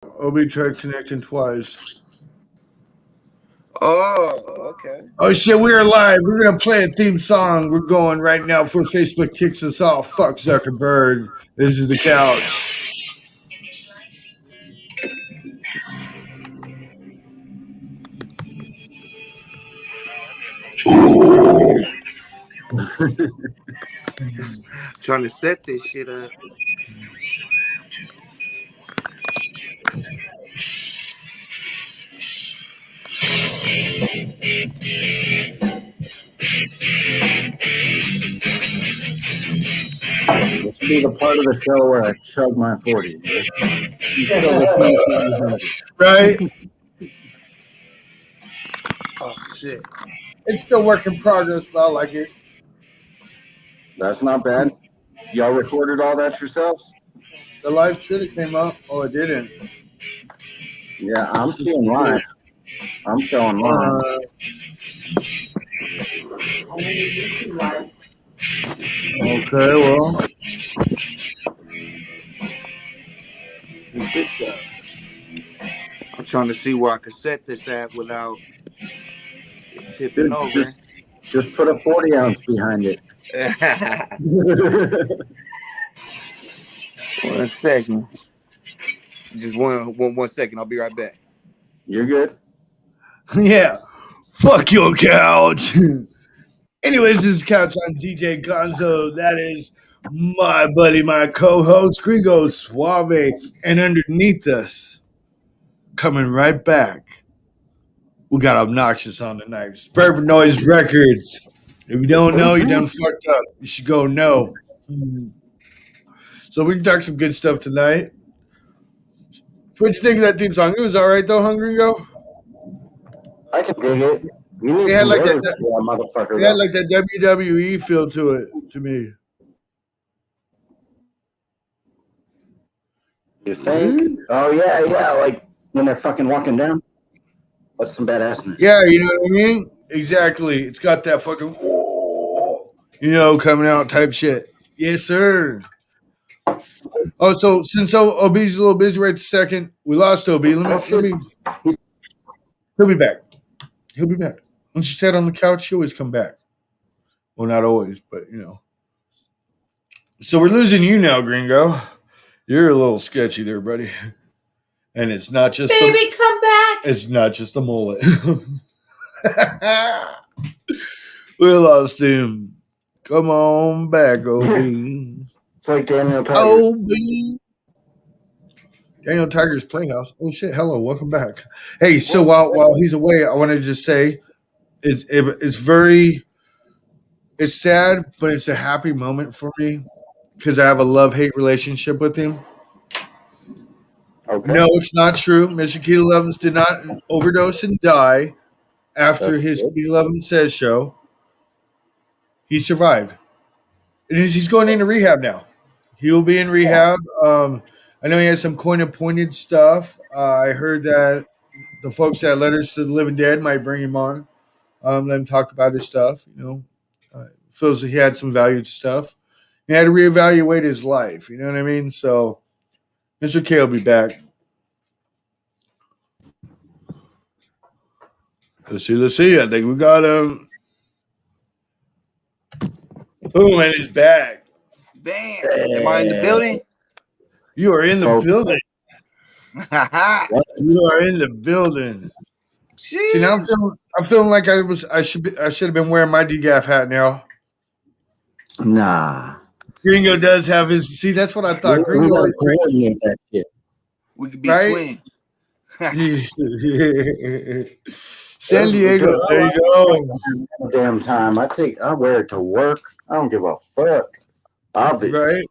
Obi tried connecting twice. Oh, okay. Oh shit, we're live. We're gonna play a theme song. We're going right now before Facebook kicks us off. Fuck Zuckerberg. This is the couch. Trying to set this shit up. This will be the part of the show where I chug my 40. Right? Oh shit. It's still work in progress, but I like it. That's not bad. Y'all recorded all that yourselves? The live should have came up. Oh, it didn't. Yeah, I'm seeing live. I'm showing live. Okay, well. I'm trying to see where I can set this at without it tipping over. Just put a 40 ounce behind it. 1 second. Just one second. I'll be right back. You're good. Yeah. Fuck your couch. Anyways, this is Couch. I'm DJ Gonzo. That is my buddy, my co-host, Gringo Suave. And underneath us, coming right back, we got Obnoxious on the night. SUBNOIZE Records. If you don't know, you done fucked up. You should go know. So we can talk some good stuff tonight. What you think of that theme song? It was all right though, Gringo. I can dig it. You need Yeah, some like words, that. motherfucker. Yeah, like that WWE feel to it to me. You think? Oh yeah, like when they're fucking walking down. That's some badassness. Yeah, you know what I mean? Exactly. It's got that fucking, coming out type shit. Yes, sir. Oh, so since OB's a little busy right this second, we lost OB. He'll be back. He'll be back. Once you sat on the couch, he always come back. Well, not always, but So we're losing you now, Gringo. You're a little sketchy there, buddy. And it's not just baby, come back. It's not just a mullet. We lost him. Come on back, OB. It's like Daniel Tiger. OB. Daniel Tiger's Playhouse. Oh shit! Hello, welcome back. Hey, so while he's away, I want to just say, it's sad, but it's a happy moment for me because I have a love-hate relationship with him. Okay. No, it's not true. Mr. Keith Levins did not overdose and die after his Keith Levins Says show. He survived. And he's going into rehab now. He will be in rehab. I know he has some coin-appointed stuff. I heard that the folks at Letters to the Living Dead might bring him on. Let him talk about his stuff. Feels that he had some value to stuff. He had to reevaluate his life. You know what I mean? So Mr. K will be back. Let's see. I think we got him. Boom, and he's back. Bam. Am I in the building? You are in the building. You are in the building. Jeez. See, now I'm feeling like I should have been wearing my DGAF hat now. Nah. Gringo does have his. See, that's what I thought. Gringo, that shit. We could be right? twins. San Diego, there you go. Damn time. I wear it to work. I don't give a fuck. Obviously. Right.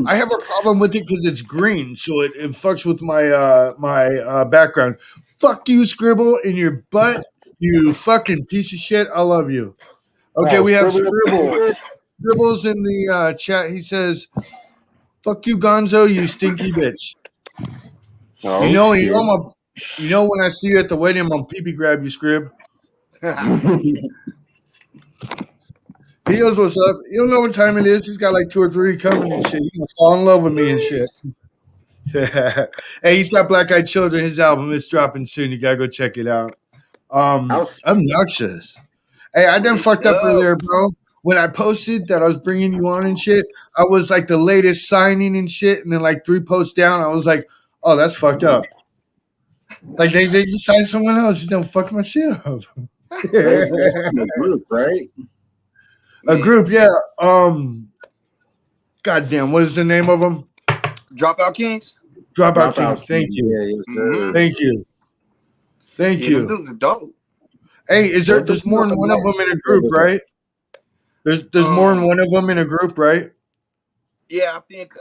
I have a problem with it because it's green, so it fucks with my background. Fuck you, Scribble, in your butt, you fucking piece of shit. I love you. Okay, we have Scribble. Scribble's in the chat. He says, "Fuck you, Gonzo, you stinky bitch." Oh, you know when I see you at the wedding, I'm gonna pee grab you, Scrib. He knows what's up. You don't know what time it is. He's got like 2 or 3 coming and shit. He's gonna fall in love with me and shit. Hey, he's got Black Eyed Children. His album is dropping soon. You gotta go check it out. Obnoxious. Hey, I done fucked up earlier, bro. When I posted that I was bringing you on and shit, I was like the latest signing and shit, and then like 3 posts down, I was like, "Oh, that's fucked up." Like they signed someone else. Just don't fuck my shit up. A group, right? A group, yeah. Goddamn, what is the name of them? Dropout Kings. Dropout Kings. Thank you. Yeah, Mhm. Thank you. Thank you. Them dudes are dope. Hey, there's more than one of them in a group, right? There's more than one of them in a group, right? Yeah, I think.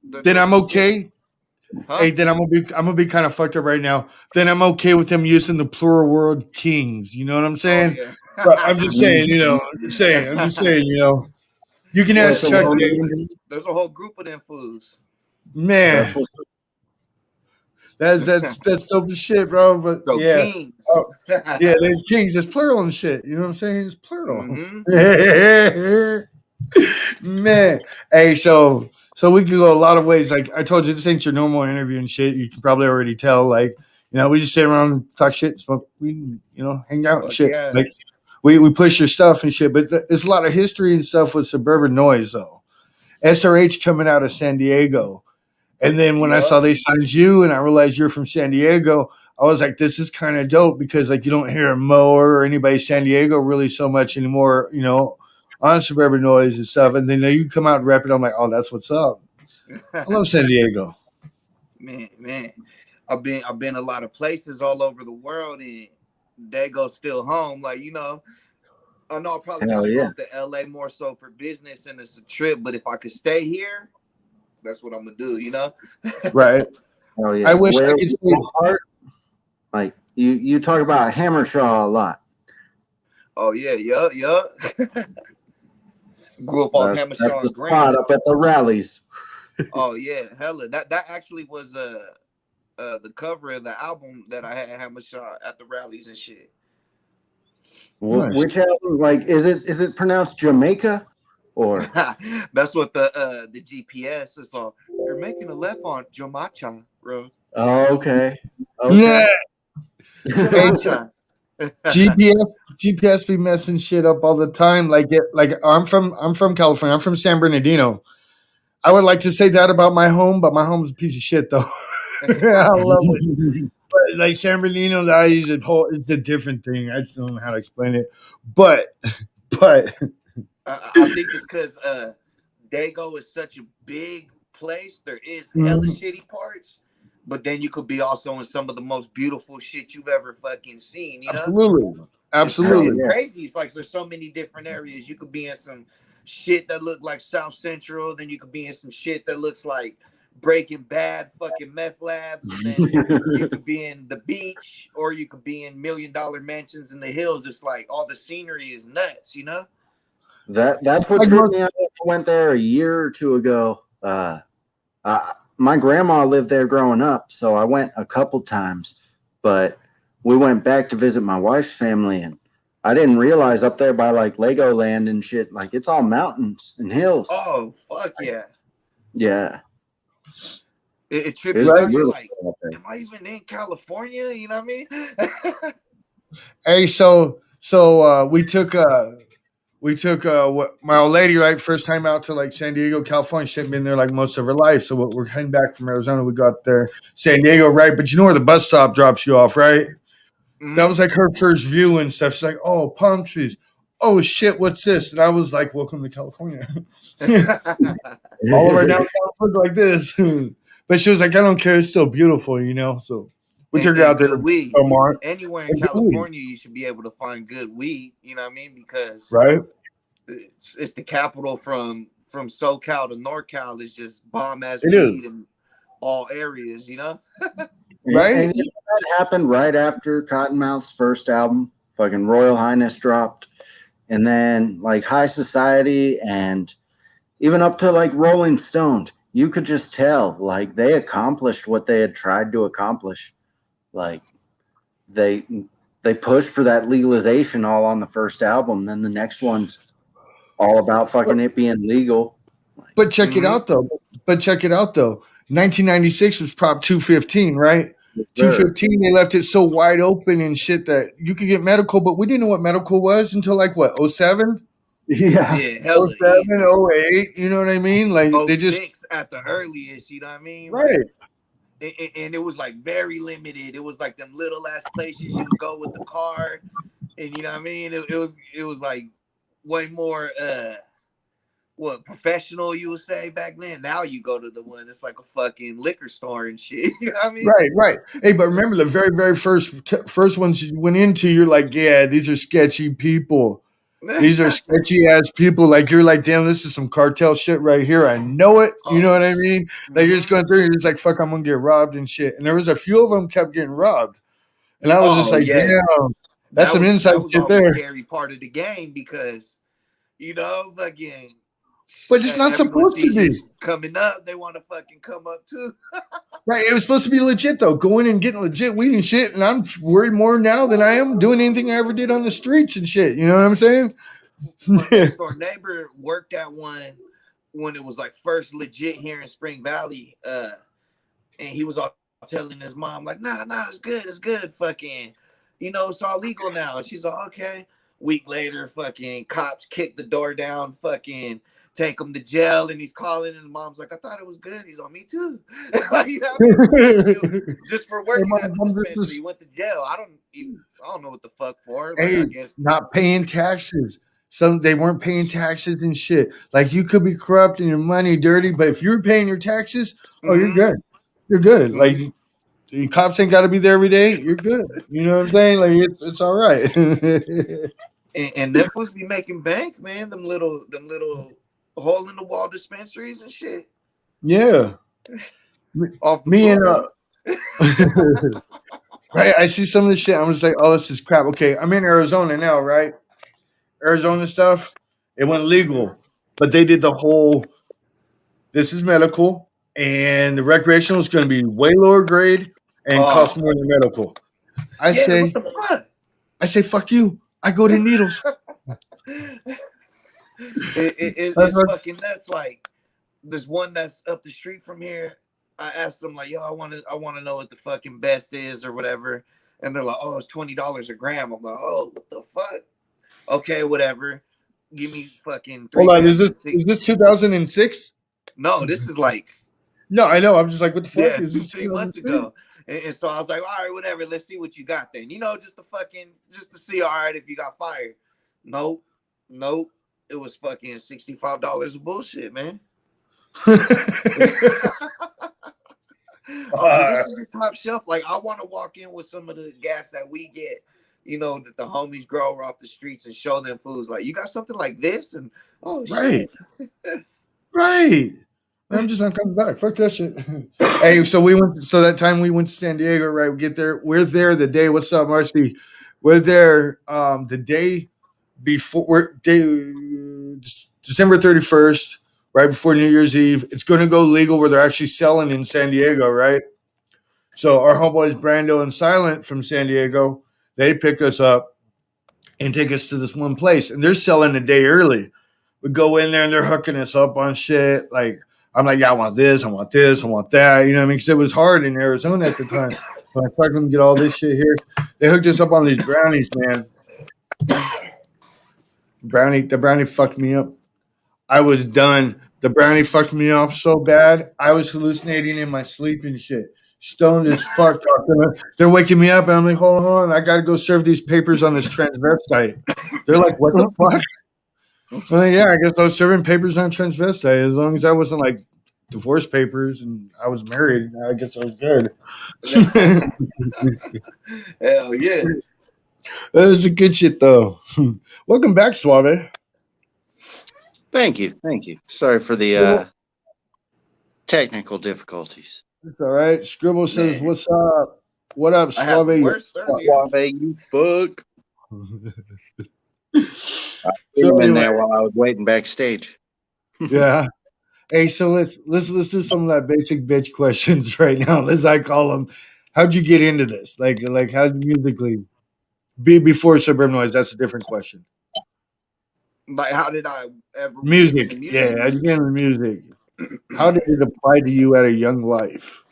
Then I'm okay. Huh? Hey, then I'm gonna be kind of fucked up right now. Then I'm okay with them using the plural word kings. You know what I'm saying? Oh, yeah. But I'm just saying, you know. I'm just saying, you know. You can ask Chuck. There's a whole group of them fools. Man, that's dope as shit, bro. But So yeah, kings. yeah, there's kings. It's plural and shit. You know what I'm saying? It's plural. Mhm. Man, hey, so we can go a lot of ways. Like I told you, this ain't your normal interview and shit. You can probably already tell. Like, you know, we just sit around, talk shit, smoke weed, you know, hang out and shit. Yeah. Like we push your stuff and shit. But there's a lot of history and stuff with Suburban Noise though. SRH coming out of San Diego. And then when I saw they signed you and I realized you're from San Diego, I was like, this is kind of dope because like you don't hear Mo or anybody San Diego really so much anymore, you know, on Suburban Noise and stuff. And then you come out and rap it. I'm like, oh, that's what's up. I love San Diego. Man. I've been a lot of places all over the world, and Dago's still home. Like, you know, I know I probably got to go to LA more so for business and it's a trip, but if I could stay here, that's what I'm gonna do, you know? Right. Oh yeah. I wish I could stay. Like you talk about Hammershaw a lot. Oh yeah, yup. Grew up on Hammershaw that's the and spot up at the rallies. Oh yeah, hella. That actually was the cover of the album that I had Hammershaw at the rallies and shit. Nice. Which album? Like, is it pronounced Jamaica? Or that's what the GPS is on. You're making a left on Jamaica, bro. Oh, okay. Yeah. GPS be messing shit up all the time. Like I'm from California. I'm from San Bernardino. I would like to say that about my home, but my home's a piece of shit though. I love it. But like San Bernardino, it's a different thing. I just don't know how to explain it. But I think it's because Dago is such a big place. There is hella shitty parts, but then you could be also in some of the most beautiful shit you've ever fucking seen. You know? Absolutely. It's crazy. It's like there's so many different areas. You could be in some shit that look like South Central, then you could be in some shit that looks like Breaking Bad, fucking meth labs, and then you could be in the beach, or you could be in $1 million mansions in the hills. It's like all the scenery is nuts, you know. That's what tripped me out. I went there a year or two ago. My grandma lived there growing up, so I went a couple times. But we went back to visit my wife's family, and I didn't realize up there by like Legoland and shit, like it's all mountains and hills. Oh fuck yeah! Yeah. It trips you out. You're like, am I even in California? You know what I mean? Hey, so we took my old lady, right, first time out to like San Diego, California. She'd been there like most of her life. So we're heading back from Arizona. We got there, San Diego, right? But you know where the bus stop drops you off, right? Mm-hmm. That was like her first view and stuff. She's like, oh, palm trees. Oh shit, what's this? And I was like, welcome to California. All of our downtown look like this. But she was like, I don't care, it's still beautiful, you know. So we took her out there. Weed. Anywhere in California, you should be able to find good weed. You know what I mean? Because it's the capital from SoCal to NorCal. Is just bomb ass weed in all areas. You know, right? And that happened right after Cottonmouth's first album, fucking Royal Highness dropped, and then like High Society and even up to like Rolling Stone. You could just tell, like, they accomplished what they had tried to accomplish. Like, they pushed for that legalization all on the first album. Then the next one's all about fucking it being legal. But check it out, though. 1996 was Prop 215, right? 215, they left it so wide open and shit that you could get medical, but we didn't know what medical was until like what, 07? Yeah. Yeah, hella 07, 08, you know what I mean? Like they just 06 at the earliest, you know what I mean? right. Like, and it was like very limited. It was like them little ass places you would go with the car, and you know what I mean? It was like way more what professional you would say back then. Now you go to the one, it's like a fucking liquor store and shit. You know what I mean? Right. Hey, but remember the very first ones you went into, you're like, yeah, these are sketchy people. These are sketchy ass people. Like you're like, damn, this is some cartel shit right here. I know it. You know what I mean? Like you're just going through, you're just like, fuck, I'm gonna get robbed and shit. And there was a few of them kept getting robbed, and I was just like, damn, that's some inside shit there. Scary part of the game because you know, fucking. But it's not supposed to be coming up. They want to fucking come up too. Right. It was supposed to be legit though, going and getting legit weed and shit. And I'm worried more now than I am doing anything I ever did on the streets and shit. You know what I'm saying? My next door neighbor worked at one when it was like first legit here in Spring Valley. And he was all telling his mom, like, nah, it's good. Fucking, you know, it's all legal now. And she's like, okay. Week later, fucking cops kick the door down, fucking take him to jail, and he's calling, and the mom's like, I thought it was good. He's on me too. You know, just for working at the dispensary, he went to jail. I don't know what the fuck for. Like, hey, I guess not paying taxes. They weren't paying taxes and shit. Like you could be corrupt and your money dirty, but if you're paying your taxes, oh, you're good. You're good. Like the cops ain't got to be there every day. You're good. You know what I'm saying? Like it's all right. and them fools be making bank, man. Them little hole in the wall dispensaries and shit. Yeah. Me and right. I see some of this shit. I'm just like, oh, this is crap. Okay, I'm in Arizona now, right? Arizona stuff. It went legal, but they did the whole. This is medical, and the recreational is going to be way lower grade and cost more than medical. I say, what the fuck? I say, fuck you. I go to needles. It's fucking nuts. Like there's one that's up the street from here. I asked them like, yo, I want to know what the fucking best is or whatever, and they're like, oh, it's $20 a gram. I'm like, oh, what the fuck? Okay, whatever. Give me fucking. Hold on, is this 2006? No, this is like. No, I know. I'm just like, what the fuck? Yeah, is this 2 months ago? And so I was like, all right, whatever. Let's see what you got then. You know, just to see, all right, if you got fired. Nope. It was fucking $65 of bullshit, man. This is the top shelf. Like, I want to walk in with some of the gas that we get, you know, that the homies grow off the streets and show them foods. Like, you got something like this? And shit. Right. I'm just not coming back. Fuck that shit. Hey, so that time we went to San Diego, right? We get there. We're there the day. What's up, Marcy? We're there the day before December 31st, right before New Year's Eve. It's going to go legal where they're actually selling in San Diego, right? So our homeboys Brando and Silent from San Diego, they pick us up and take us to this one place, and they're selling a day early. We go in there and they're hooking us up on shit. Like I'm like, yeah, I want this, I want this, I want that. You know what I mean? Because it was hard in Arizona at the time. So I fucking get all this shit here. They hooked us up on these brownies, man. The brownie fucked me up. I was done. The brownie fucked me off so bad. I was hallucinating in my sleep and shit. Stoned as fuck. They're waking me up, and I'm like, hold on, I gotta go serve these papers on this transvestite. They're like, what the fuck? I'm like, yeah, I guess I was serving papers on transvestite. As long as I wasn't like divorce papers and I was married, I guess I was good. Hell yeah. That was a good shit though. Welcome back, Suave. Thank you. Sorry for the technical difficulties. It's all right. Scribble says, "What's up? What up, Suave? Suave, you fuck." I in there while I was waiting backstage. Yeah. Hey, so let's do some of that basic bitch questions right now, as I call them. How'd you get into this? Like how'd you musically be before SUBNOIZE? That's a different question. Like, how did I ever music? Yeah, how'd you get into music? How did it apply to you at a young life?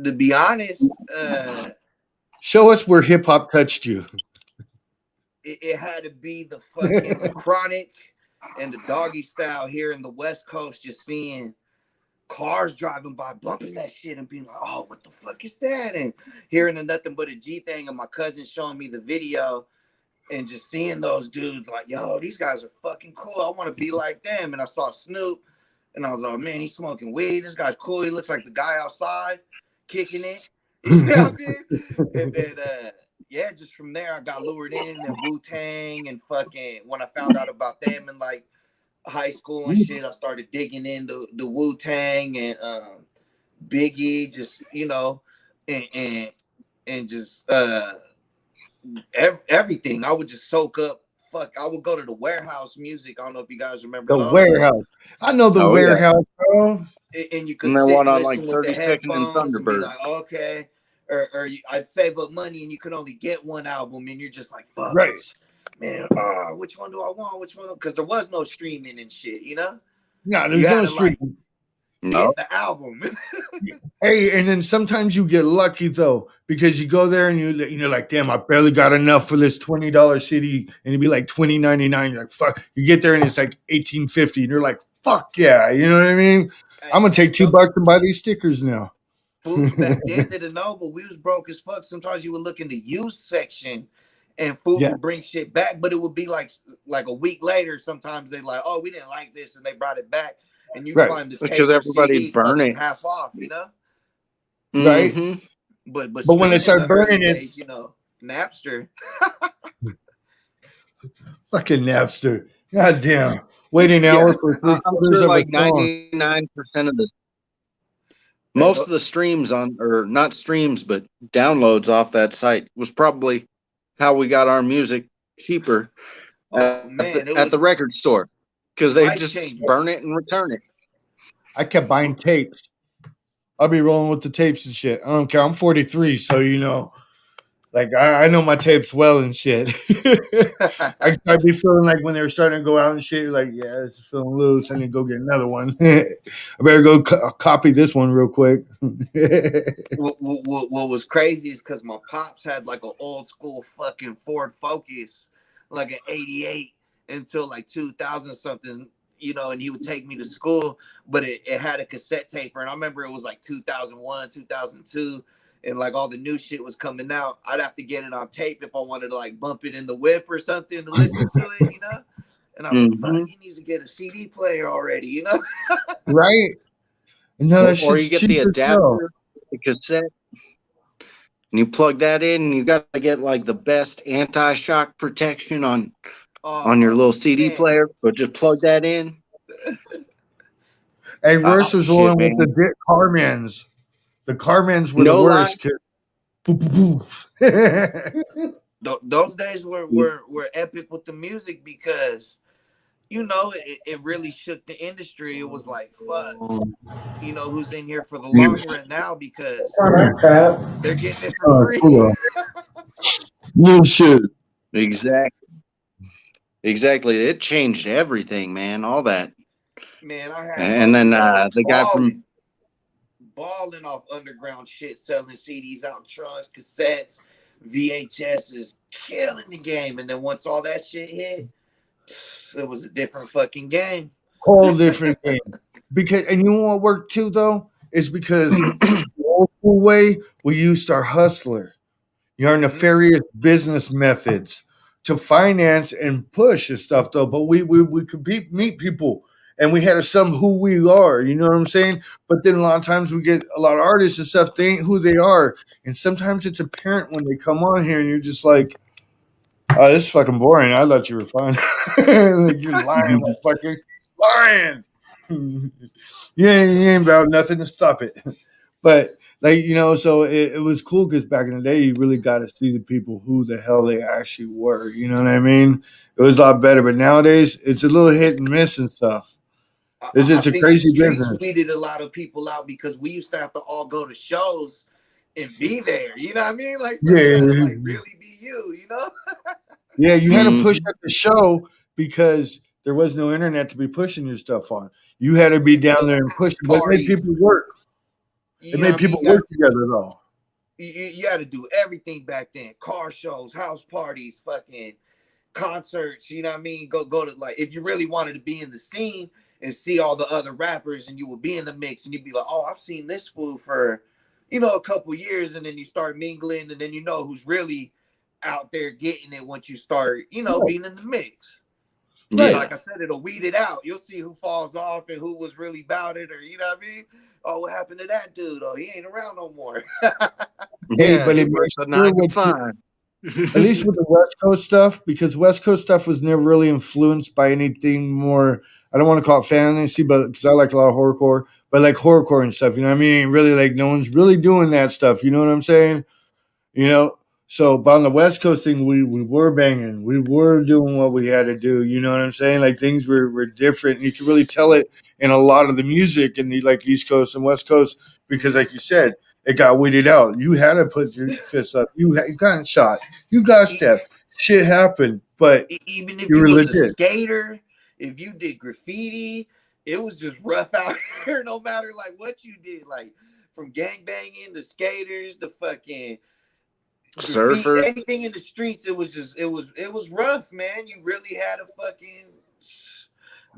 To be honest, show us where hip hop touched you. It had to be the fucking the Chronic and the Doggy Style here in the West Coast. Just seeing cars driving by, bumping that shit, and being like, "Oh, what the fuck is that?" And hearing the Nothing But a G thing, and my cousin showing me the video, and just seeing those dudes like, "Yo, these guys are fucking cool. I want to be like them." And I saw Snoop, and I was like, "Man, he's smoking weed. This guy's cool. He looks like the guy outside kicking it." You know what I mean? And then, yeah, just from there, I got lured in and Wu-Tang and fucking, when I found out about them in like high school and shit, I started digging into the Wu-Tang and Biggie, just, you know, and just everything. I would just soak up. Fuck, I would go to the Warehouse Music. I don't know if you guys remember the those. Warehouse. I know the Warehouse, bro. And you could and sit one and on listen like with the 32nd and headphones and be Thunderbird. like, okay. Or I'd save up money and you could only get one album and you're just like, fuck, right, man, which one do I want? Which one? Because there was no streaming and shit, you know? No, there's no streaming. Get the album. Hey, and then sometimes you get lucky though, because you go there and you're like, damn, I barely got enough for this $20 CD, and it'd be like $20.99. You're like, fuck. You get there and it's like $18.50, and you're like, fuck yeah, you know what I mean? I'm gonna take $2 and buy these stickers now. Fools back then didn't know, but we was broke as fuck. Sometimes you would look in the used section and fools would bring shit back, but it would be like a week later. Sometimes they like, oh, we didn't like this, and they brought it back, and you find the tape or everybody CD burn it half off, you know? Right. Mm-hmm. But when they start burning it, days, you know, Napster. Fucking Napster. God damn. Wait an hour for I'm sure like 99% of the most of the streams on, or not streams, but downloads off that site was probably how we got our music cheaper at the record store, because they just burn it and return it. I kept buying tapes. I'll be rolling with the tapes and shit. I don't care. I'm 43, so you know, like I know my tapes well and shit. I'd be feeling like when they were starting to go out and shit, like, yeah, it's feeling loose. I need to go get another one. I better go copy this one real quick. What was crazy is because my pops had like an old school fucking Ford Focus, like an 88 until like 2000 something, you know, and he would take me to school, but it had a cassette taper. And I remember it was like 2001, 2002. And like all the new shit was coming out. I'd have to get it on tape if I wanted to like bump it in the whip or something to listen to it, you know? And I was like, fuck, he needs to get a CD player already, you know? Right. No, or you get the adapter, the cassette, and you plug that in, and you got to get like the best anti-shock protection on your little CD player, but just plug that in. Hey, Royce was rolling with the Carmans. The Carmans were the worst. Those days were epic with the music because, you know, it really shook the industry. It was like, fuck, you know, who's in here for the long run now, because they're getting it for free. No shit. Exactly. It changed everything, man. All that. Man, I had and then the guy from balling off underground shit, selling CDs out in trunks, cassettes, VHSs, killing the game. And then once all that shit hit, it was a different fucking game. Whole different game. Because, and you know what worked too though? Is because the old school way we used our hustler, our nefarious business methods to finance and push and stuff though. But we could meet people. And we had to sum who we are, you know what I'm saying? But then a lot of times we get a lot of artists and stuff, they ain't who they are. And sometimes it's apparent when they come on here and you're just like, oh, this is fucking boring. I thought you were fun. Like, you're lying, motherfucker. Lying. You ain't about nothing to stop it. But, like, you know, so it was cool because back in the day, you really got to see the people who the hell they actually were. You know what I mean? It was a lot better. But nowadays, it's a little hit and miss and stuff. It's a crazy business. Weeded a lot of people out because we used to have to all go to shows and be there. You know what I mean? Like, so you had to, like, really be you know? Yeah, you had to push at the show because there was no internet to be pushing your stuff on. You had to be down there and push. But it made parties. people work. It You know made what I mean? people work together, though. You had to do everything back then. Car shows, house parties, fucking concerts. You know what I mean? Go to, like, if you really wanted to be in the scene and see all the other rappers, and you would be in the mix, and you'd be like, oh, I've seen this fool for, a couple years, and then you start mingling, and then you know who's really out there getting it once you start, being in the mix. Right. Like I said, it'll weed it out. You'll see who falls off and who was really about it, or you know what I mean? Oh, what happened to that dude? Oh, he ain't around no more. Hey, Yeah, but he it works makes a sure 9 to 5. at least with the West Coast stuff, because West Coast stuff was never really influenced by anything more. I don't want to call it fantasy, but because I like a lot of horrorcore, but like horrorcore and stuff. You know what I mean? Really, like no one's really doing that stuff. You know what I'm saying? You know. So, but on the West Coast thing, we were banging. We were doing what we had to do. You know what I'm saying? Like things were different. And you can really tell it in a lot of the music in the like East Coast and West Coast because, like you said, it got weeded out. You had to put your fists up. You got shot. You got stepped. Shit happened, but Even if you you were was a legit. skater, if you did graffiti, it was just rough out here. No matter like what you did, like from gang banging, the skaters, the fucking graffiti, Surfer. anything in the streets, it was rough, man. You really had to fucking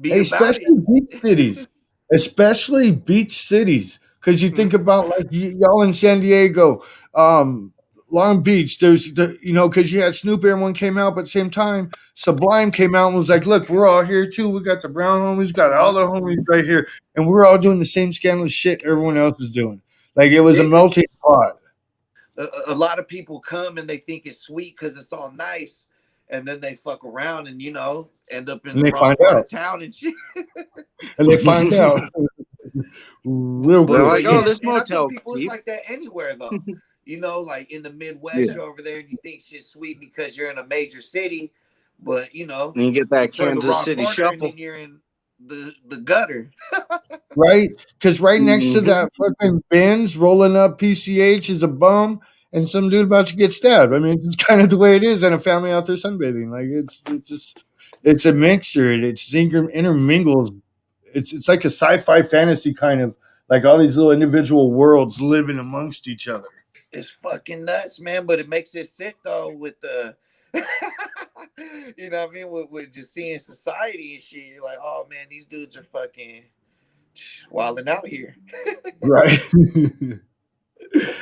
be about it. Especially beach cities, especially beach cities, because you think about like y'all in San Diego, um, Long Beach. There's the because you had Snoop, everyone came out, but at the same time, Sublime came out and was like, "Look, we're all here too. We got the brown homies, got all the homies right here, and we're all doing the same scandalous shit everyone else is doing." Like it was a Yeah. melting pot, A lot of people come and they think it's sweet because it's all nice, and then they fuck around and end up in and the they wrong find part out, of town and shit. and they find out real They're But quick. like, but oh, yeah, this and I tell motel's people it's cheap. like that anywhere though. Like in the Midwest, Yeah. you're over there and you think shit's sweet because you're in a major city, but And you get you that turn the Kansas wrong City corner and shuffle. then you're in the gutter. Right? Because right next to Hmm. that fucking Benz rolling up PCH is a bum and some dude about to get stabbed. I mean, it's kind of the way it is, and a family out there sunbathing. Like it's a mixture. It's intermingles. It's like a sci-fi fantasy kind of like all these little individual worlds living amongst each other. It's fucking nuts, man. But it makes it sick though with the you know what I mean, with just seeing society and shit. You're like, oh man, these dudes are fucking wilding out here. Right.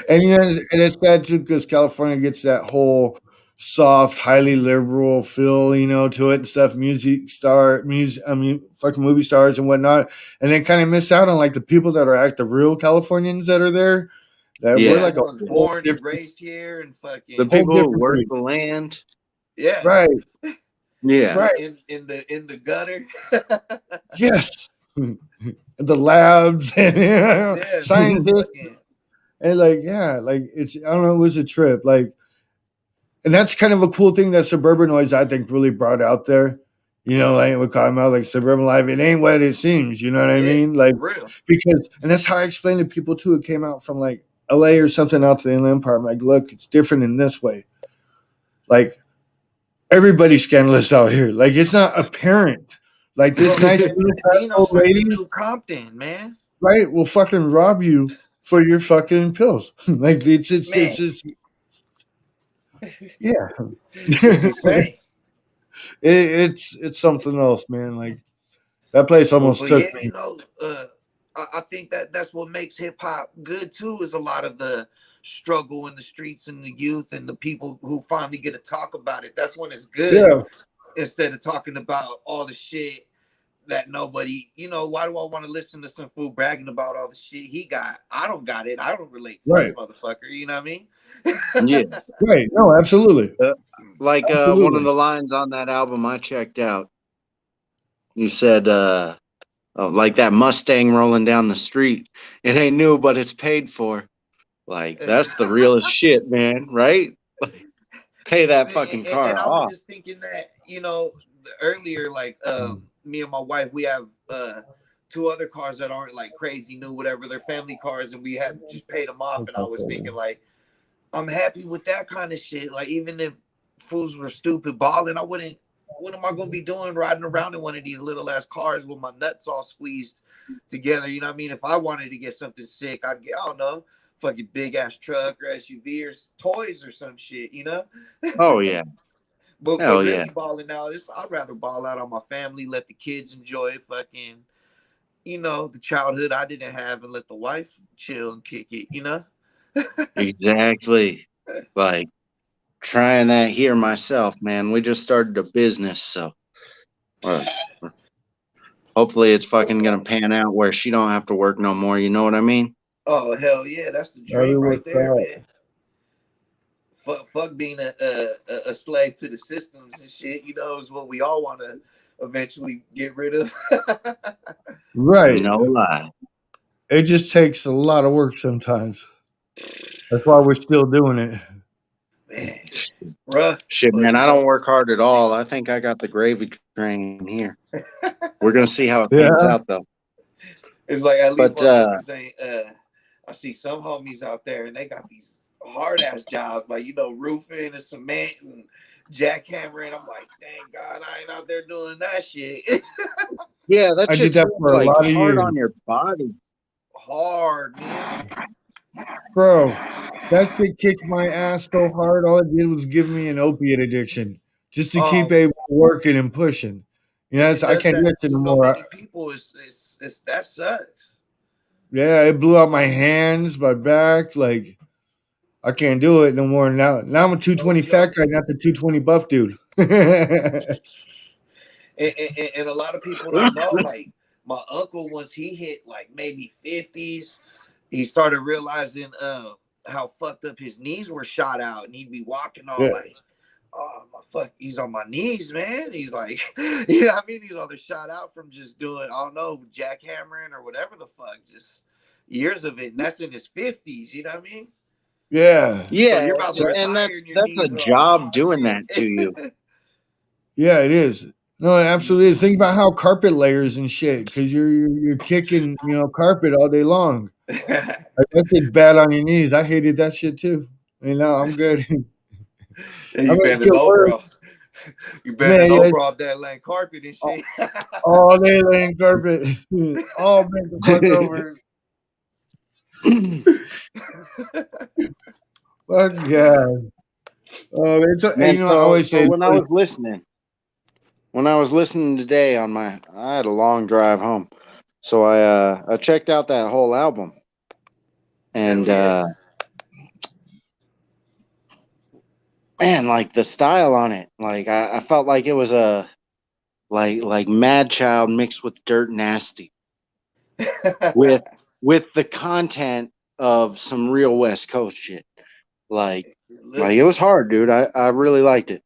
And it's sad too because California gets that whole soft, highly liberal feel, to it and stuff. Fucking movie stars and whatnot, and then kind of miss out on like the people that are like the real Californians that are there. That we're Yeah, the Yeah. like a ones whole born and different, raised here and The fucking people who different work breed. the land. yeah, Right, Yeah. right, in the gutter. yes. The labs and Yeah, man, scientists fucking. and like yeah, like it's I don't know, it was a trip like. And that's kind of a cool thing that Suburban Noise I think really brought out there. Like we're talking about like suburban life. It ain't what it seems. You know what I Yeah, mean? Like for real. because, and that's how I explain to people too. It came out from like LA or something out to the Inland Empire. I'm like, look, it's different in this way. Like everybody's scandalous out here. Like it's not apparent. Like this Bro, nice little fat old Pasadena's like the lady, new Compton, man. right, will fucking rob you for your fucking pills. Like Man, it's yeah. it's insane. It's something else, man. Like that place almost But took yeah, me. I think that's what makes hip hop good too. Is a lot of the struggle in the streets and the youth and the people who finally get to talk about it. That's when it's good Yeah, instead of talking about all the shit that nobody. Why do I want to listen to some fool bragging about all the shit he got? I don't got it. I don't relate to this right, motherfucker. You know what I mean? Yeah. right. No, absolutely, Like one of absolutely. the lines on that album I checked out, you said, like that Mustang rolling down the street. It ain't new, but it's paid for. Like, that's the realest shit, man, right? Like, pay that fucking And car I was off. just thinking that earlier, like me and my wife, we have two other cars that aren't like crazy new, whatever. They're family cars, and we have just paid them off. And I was thinking like, I'm happy with that kind of shit. Like even if fools were stupid balling, I wouldn't. What am I gonna be doing riding around in one of these little ass cars with my nuts all squeezed? together. You know what I mean? If I wanted to get something sick, I'd get, I don't know, fucking big ass truck or SUV or toys or some shit, you know? Oh yeah. But Hell really yeah. balling out, I'd rather ball out on my family, let the kids enjoy fucking, you know, the childhood I didn't have, and let the wife chill and kick it, you know? Exactly. Like trying that here myself, man. We just started a business, so uh, hopefully it's fucking gonna pan out where she don't have to work no more. You know what I mean? Oh, hell yeah. That's the Probably dream right what's there, up. man. Fuck being a slave to the systems and shit, you know, is what we all want to eventually get rid of. Right. No lie. It just takes a lot of work sometimes. That's why we're still doing it. Man, it's rough, Shit, but man, I don't work hard at all. I think I got the gravy train here. We're gonna see how it pans Yeah. out though. it's like at least But my homies ain't. I see some homies out there and they got these hard ass jobs, like, you know, roofing and cement and jackhammering. I'm like, thank God I ain't out there doing that shit. yeah, that I did shit that seems for a like lot of hard years. on your body. Hard, man. Bro, that shit kicked my ass so hard. All it did was give me an opiate addiction just to keep Oh, able working and pushing. You know, it I does can't do that that shit to no so more. many people. It's that sucks. Yeah, it blew out my hands, my back. Like, I can't do it no more. Now I'm a No 220 fat joke. guy, not the 220 buff dude. And a lot of people don't know, like, my uncle, once he hit like maybe 50s, he started realizing how fucked up his knees were shot out, and he'd be walking all Yeah. like, oh my fuck, he's on my knees, man. He's like, you know what I mean? He's all they're shot out from just doing, I don't know, jackhammering or whatever the fuck, just years of it. And that's in his 50s, you know what I mean? Yeah. So Yeah, you're about to and retire and your that's a knees are all, job oh doing that to you. shit. Yeah, it is. No, it absolutely is. Think about how carpet layers and shit, because you're kicking, carpet all day long. Like, that shit's bad on your knees. I hated that shit too. I'm good. And I you mean, it's bending still over, work, bro. You man. bending Yeah, over off that lane carpet and shit. all day laying carpet, all bent the fuck over. Fuck yeah. Man, I always so say, when I was listening today I had a long drive home. So I checked out that whole album. Hell And yeah. man, like the style on it, like I felt like it was a like Mad Child mixed with Dirt Nasty with the content of some real West Coast shit. Like Good it looking. was hard, dude. I really liked it.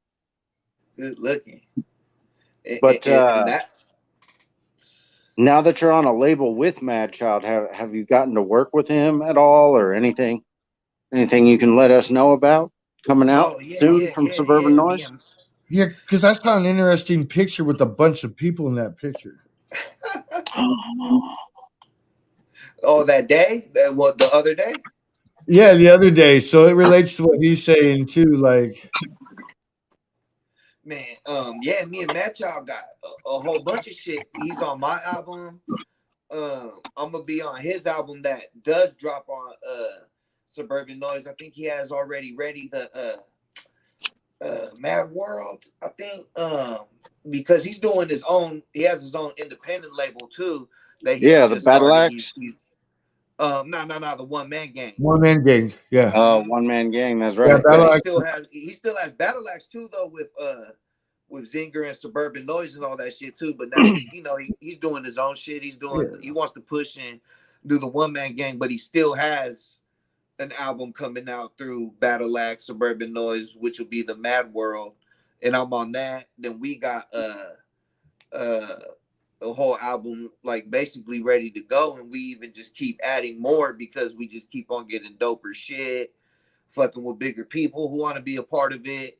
Good looking. But And that, now that you're on a label with Mad Child, have you gotten to work with him at all or anything? Anything you can let us know about coming out oh yeah, soon yeah, from yeah, Suburban yeah. Me Noise? and yeah, because I saw an interesting picture with a bunch of people in that picture. oh, that day, what, the other day, Yeah, the other day. So it relates to what he's saying too. Like, man. Yeah, me and Matt Child got a whole bunch of shit. He's on my album. I'm gonna be on his album that does drop on Suburban Noise. I think he has already ready the Mad World, I think. Because he's doing his own, he has his own independent label too that he Yeah, the just Battle started. Axe. No, the One Man Gang. one man gang. Yeah. One man gang. That's Yeah, right. Because Battle he Axe. still has Battle Axe too, though, with Zinger and Suburban Noise and all that shit too. But now he's doing his own shit. He wants to push and do the One Man Gang, but he still has an album coming out through Battle Axe, Suburban Noise, which will be the Mad World, and I'm on that. Then we got uh a whole album like basically ready to go, and we even just keep adding more because we just keep on getting doper shit, fucking with bigger people who want to be a part of it,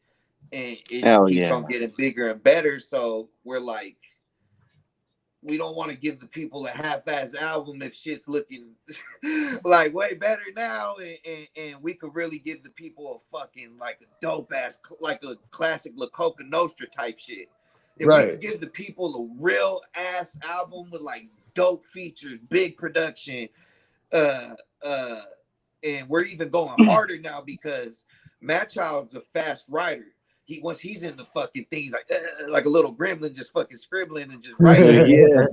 and it just Hell keeps yeah. on getting bigger and better. So we're like, we don't want to give the people a half-ass album if shit's looking like way better now, and we could really give the people a fucking like a dope ass, like a classic La Coca Nostra type shit. If we Right. could give the people a real ass album with like dope features, big production. And we're even going harder now because Matt Child's a fast writer. Once he's in the fucking thing, he's like a little gremlin, just fucking scribbling and just writing. Yeah.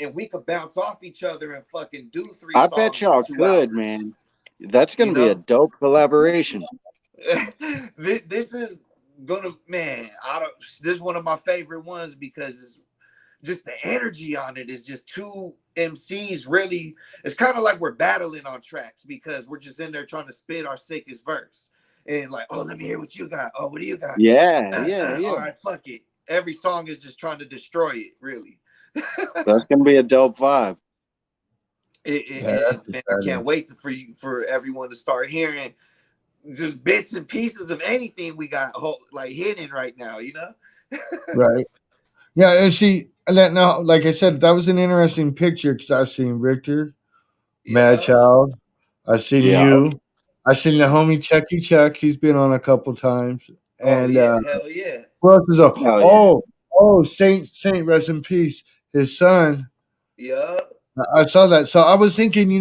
And we could bounce off each other and fucking do 3 I songs. bet y'all in 2 could, hours. man. That's gonna be a dope collaboration. This is gonna, man. This is one of my favorite ones because it's just the energy on it is just 2 MCs. Really, it's kind of like we're battling on tracks because we're just in there trying to spit our sickest verse and like, oh, let me hear what you got. Oh, what do you got? Yeah. All right, fuck it. Every song is just trying to destroy it. Really. That's gonna be a dope vibe. Man, I can't wait for everyone to start hearing just bits and pieces of anything we got like hidden right now, you know? Right. Yeah, and see that now, like I said, that was an interesting picture because I've seen Richter, Mad Child, I've seen you, I've seen the homie Chucky Chuck. He's been on a couple times, and hell yeah. who else is Saint, rest in peace, his son. Yeah. I saw that, so I was thinking,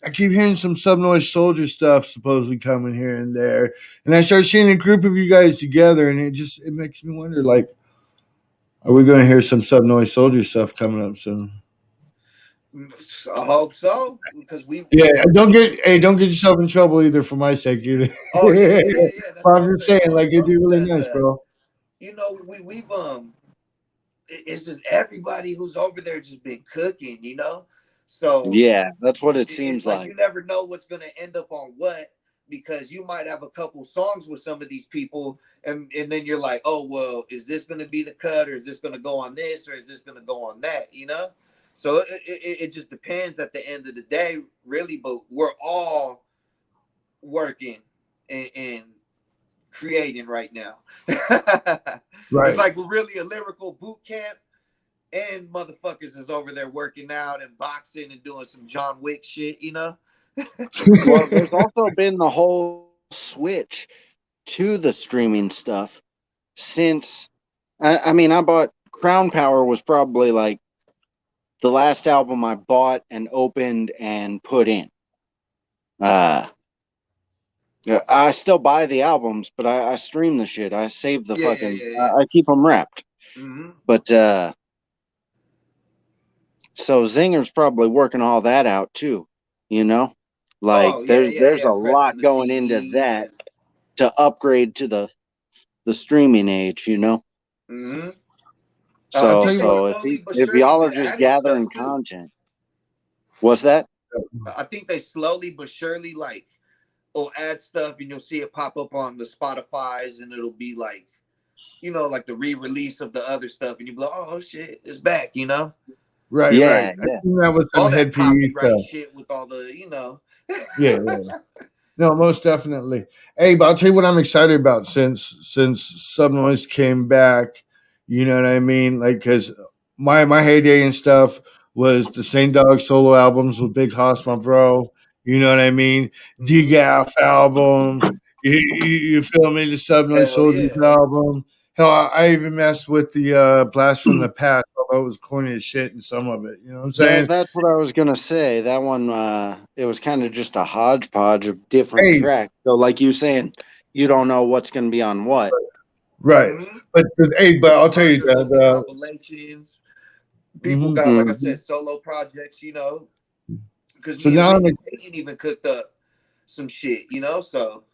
I keep hearing some SUBNOIZE Soldier stuff supposedly coming here and there, and I start seeing a group of you guys together, and it makes me wonder, like, are we going to hear some SUBNOIZE Soldier stuff coming up soon? I hope so, because don't get yourself in trouble either for my sake either. Oh yeah. That's I'm just saying, like, it'd be really nice, bro. We've it's just everybody who's over there just been cooking, So yeah, that's what it seems like. You never know what's gonna end up on what, because you might have a couple songs with some of these people, and then you're like, oh well, is this gonna be the cut, or is this gonna go on this, or is this gonna go on that? So it just depends at the end of the day, really. But we're all working and creating right now. Right. It's like we're really a lyrical boot camp, and motherfuckers is over there working out and boxing and doing some John Wick shit, Well, there's also been the whole switch to the streaming stuff since, I bought Crown Power was probably like the last album I bought and opened and put in. I still buy the albums, but I stream the shit. I save the I keep them wrapped. Mm-hmm. But so Zinger's probably working all that out too, Like there's a lot going into that to upgrade to the streaming age, Mm-hmm. So if y'all are just gathering content, what's that? I think they slowly but surely will add stuff, and you'll see it pop up on the Spotify's, and it'll be like, like the re-release of the other stuff, and you'll be like, oh shit, it's back, Right, yeah, right. I think that was some head copyright shit with all the, yeah. No, most definitely. Hey, but I'll tell you what I'm excited about since SUBNOIZE came back. You know what I mean? Like, because my heyday and stuff was the Saint Dog solo albums with Big Hoss, my bro. You know what I mean? DGAF album. You feel me? The SUBNOIZE Soldiers album. Hell, I even messed with the Blast from the Past, although it was corny as shit in some of it. You know what I'm saying? That's what I was gonna say. That one, it was kind of just a hodgepodge of different tracks. So, like you saying, you don't know what's gonna be on what. Right. Mm-hmm. But I'll tell you that compilations. People got, like I said, solo projects. Because so now ain't even cooked up some shit. So.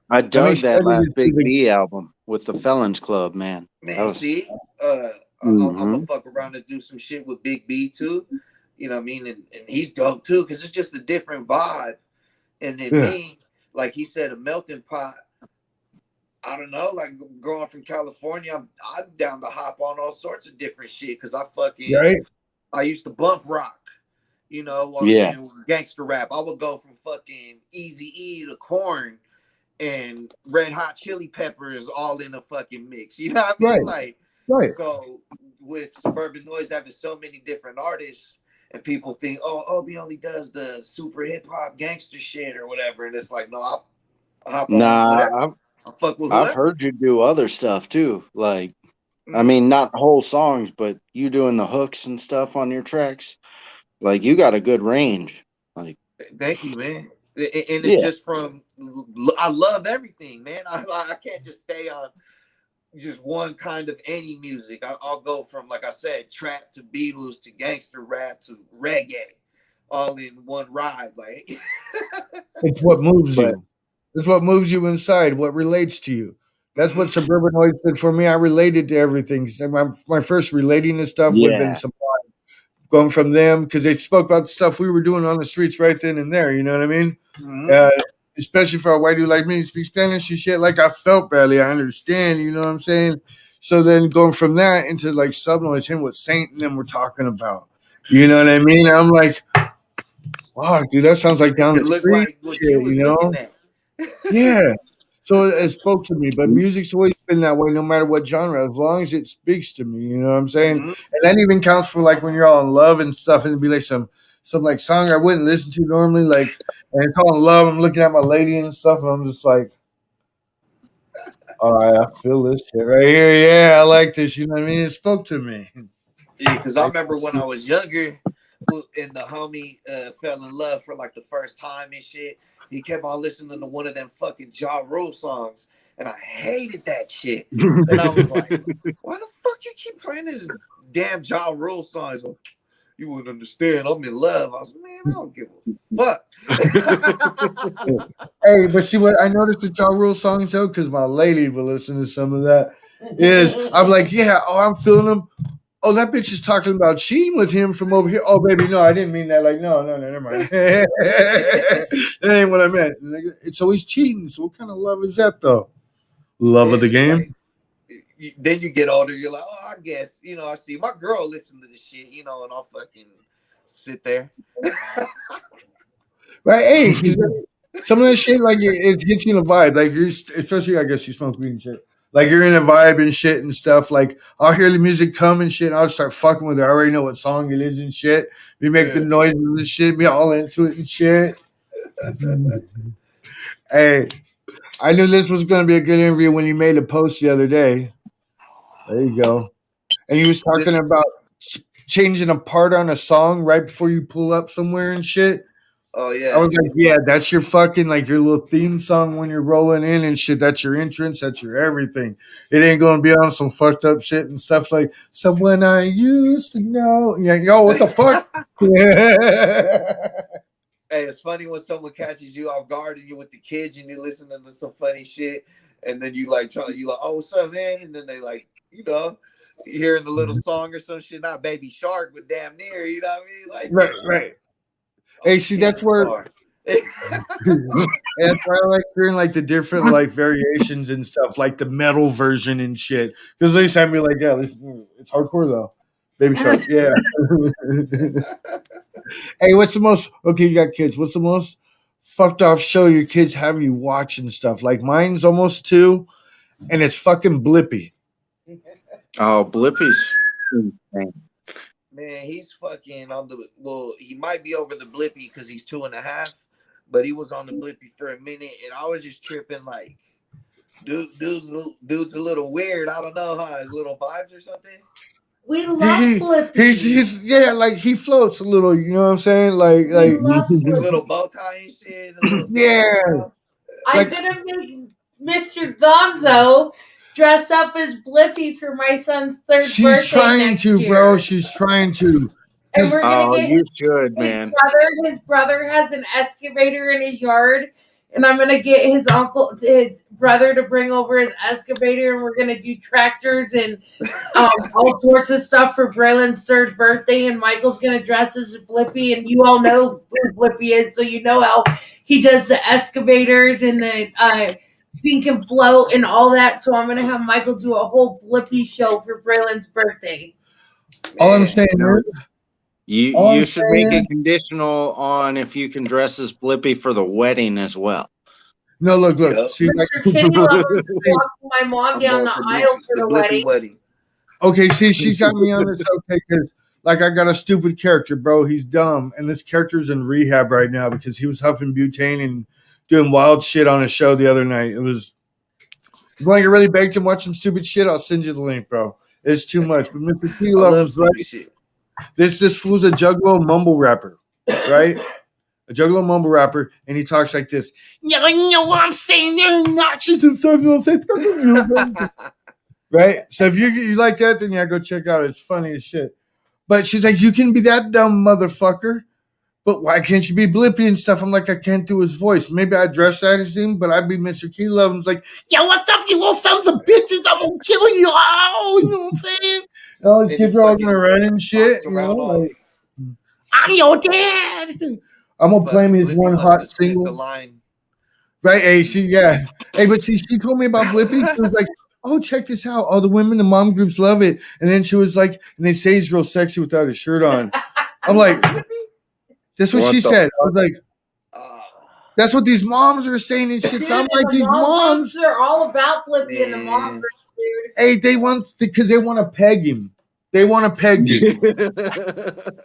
I dug that last Big B album with the Felons Club, man. See, I'm gonna fuck around and do some shit with Big B too. You know what I mean? And he's dope too, because it's just a different vibe. And then me, like he said, a melting pot. I don't know, like growing from California, I'm down to hop on all sorts of different shit, because I used to bump rock. Gangster rap. I would go from fucking Eazy-E to Korn and Red Hot Chili Peppers all in a fucking mix. You know what I mean? Right. So with SUBNOIZE having so many different artists, and people think, oh, Obi only does the super hip hop gangster shit or whatever, and it's like, no, I'll hop on whatever. I'll fuck with whoever. I've heard you do other stuff too, like I mean, not whole songs, but you doing the hooks and stuff on your tracks. Like, you got a good range. Like, thank you, man. And it's yeah, just from I love everything, man. I can't just stay on just one kind of any music. I'll go from, like I said, trap to Beatles to gangster rap to reggae, all in one ride. Like It's what moves but you. It's what moves you inside. What relates to you. That's what Mhm. Suburbanoid did for me. I related to everything. So my first relating to stuff would have been yeah, some going from them because they spoke about the stuff we were doing on the streets right then and there. You know what I mean? Mhm. Uh, Especially for a white dude like me to speak Spanish and shit. Like I felt badly. I understand. You know what I'm saying? So then going from that into like Subnoize, him what Saint and them were talking about. You know what I mean? I'm like, wow, dude, that sounds like down It the looked street like what you shit. was You looking know? at. Yeah. So it spoke to me, but music's always been that way, no matter what genre, as long as it speaks to me. You know what I'm saying? Mhm. And that even counts for like when you're all in love and stuff, and it'd be like some like song I wouldn't listen to normally, like, and it's all in love. I'm looking at my lady and stuff, and I'm just like, all right, I feel this shit right here. Yeah, I like this. You know what I mean? It spoke to me. Yeah, because I Like, remember when I was younger, and the homie fell in love for like the first time and shit. He kept on listening to one of them fucking Ja Rule songs, and I hated that shit. And I was like, "Why the fuck you keep playing this damn Ja Rule songs? Well, you wouldn't understand. I'm in love." I was like, "Man, I don't give a fuck." hey, but see what I noticed with Ja Rule songs though, because my lady will listen to some of that. Is I'm like, yeah, oh, I'm feeling them. Oh, that bitch is talking about cheating with him from over here. Oh, baby, no, I didn't mean that. Like, no, never mind. That ain't what I meant. It's always cheating. So, what kind of love is that, though? Love of And the it's game, like, then you get older, you're like, "Oh, I guess I see my girl listen to this shit, and I'll fucking sit there." right? Hey, because some of that shit, like, it hits you in a vibe. Like, especially, I guess you smoke weed and shit. Like, you're in a vibe and shit and stuff. Like, I'll hear the music come and shit, and I'll start fucking with it. I already know what song it is and shit. We make the Yeah. noises and shit, be all into it and shit. Hey, I knew this was going to be a good interview when you made a post the other day. There you go. And he was talking about changing a part on a song right before you pull up somewhere and shit. Oh I yeah. was like, yeah, that's your fucking like your little theme song when you're rolling in and shit. That's your entrance. That's your everything. It ain't gonna be on some fucked up shit and stuff like someone I used to know. Yeah, yo, what the fuck? Yeah. Hey, it's funny when someone catches you off guard and you with the kids and you listening to some funny shit, and then you like, "Oh, what's up, man?" And then they like, hearing the little song or some shit, not Baby Shark, but damn near, you know what I mean? Right, Like, right. oh, Hey, the see, kids that's in the where car. and that's why I like hearing like the different like variations and stuff, like the metal version and shit. Because at least I'd be like, yeah, it's hardcore though. Baby Shark, yeah. Hey, what's the most okay? You got kids. What's the most fucked off show your kids have you watch and stuff? Like mine's almost two, and it's fucking Blippy. oh, Blippi's insane. Man, he's fucking on the he might be over the Blippy because he's 2.5, but he was on the Blippy for a minute, and I was just tripping like, dude's a little weird. I don't know, huh? His little vibes or something. We love Flippy. He's yeah, like he floats a little. You know what I'm saying? We love His Flippy. little bow tie and shit, a little Yeah, dog. I'm like gonna make Mr. Gonzo dress up as Blippy for my son's third she's birthday trying next to, bro. year. She's trying to. And we're gonna Oh, get you should, his man. brother. His brother has an excavator in his yard, and I'm gonna get his brother, to bring over his excavator, and we're gonna do tractors and all sorts of stuff for Braylon's third birthday. And Michael's gonna dress as Blippy, and you all know who Blippy is, so you know how he does the excavators and the sink and float and all that. So I'm gonna have Michael do a whole Blippy show for Braylon's birthday. All I'm Man, saying is, You all I'm you should make saying is, it conditional on if you can dress as Blippy for the wedding as well. no, look. yep. See, like, Mr. Kitty Lover walking my mom I'm down going the for aisle for the the Blippy wedding. wedding. okay, see, she's got me on this okay because like I got a stupid character, bro. He's dumb, and this character's in rehab right now because he was huffing butane and doing wild shit on a show the other night. It was. You want to get really baked and watch some stupid shit? I'll send you the link, bro. It's too much. But Mr. T I love Love's stupid right. shit. This fool's a juggalo mumble rapper, right? A juggalo mumble rapper, and he talks like this. Yeah, you know what I'm saying? They're obnoxious and stuff. Right? So if you like that, then yeah, go check out. It's funny as shit. But she's like, you can be that dumb motherfucker, but why can't you be Blippy and stuff? I'm like, I can't do his voice. Maybe I dress that as him, but I'd be Mr. Key Love. And it's like, yeah, what's up, you little sons of bitches? I'm gonna kill you all. You know what I'm saying? And all these And kids he are all fucking gonna run and shit. bops You know, around all like, I'm your dad. I'm gonna play him his Blippy one must hot have spit the single. line. Right? Hey, see, yeah. Hey, but see, she told me about Blippy. She was like, oh, check this out. All the women in mom groups love it. And then she was like, and they say he's real sexy without his shirt on. I'm like, that's what she said. I was like, that's what these moms are saying and shit. Dude, So I'm like, the these moms. are all about Blippy and the mom Man. group, dude. Hey, they want, because they want to peg him. They want to peg him.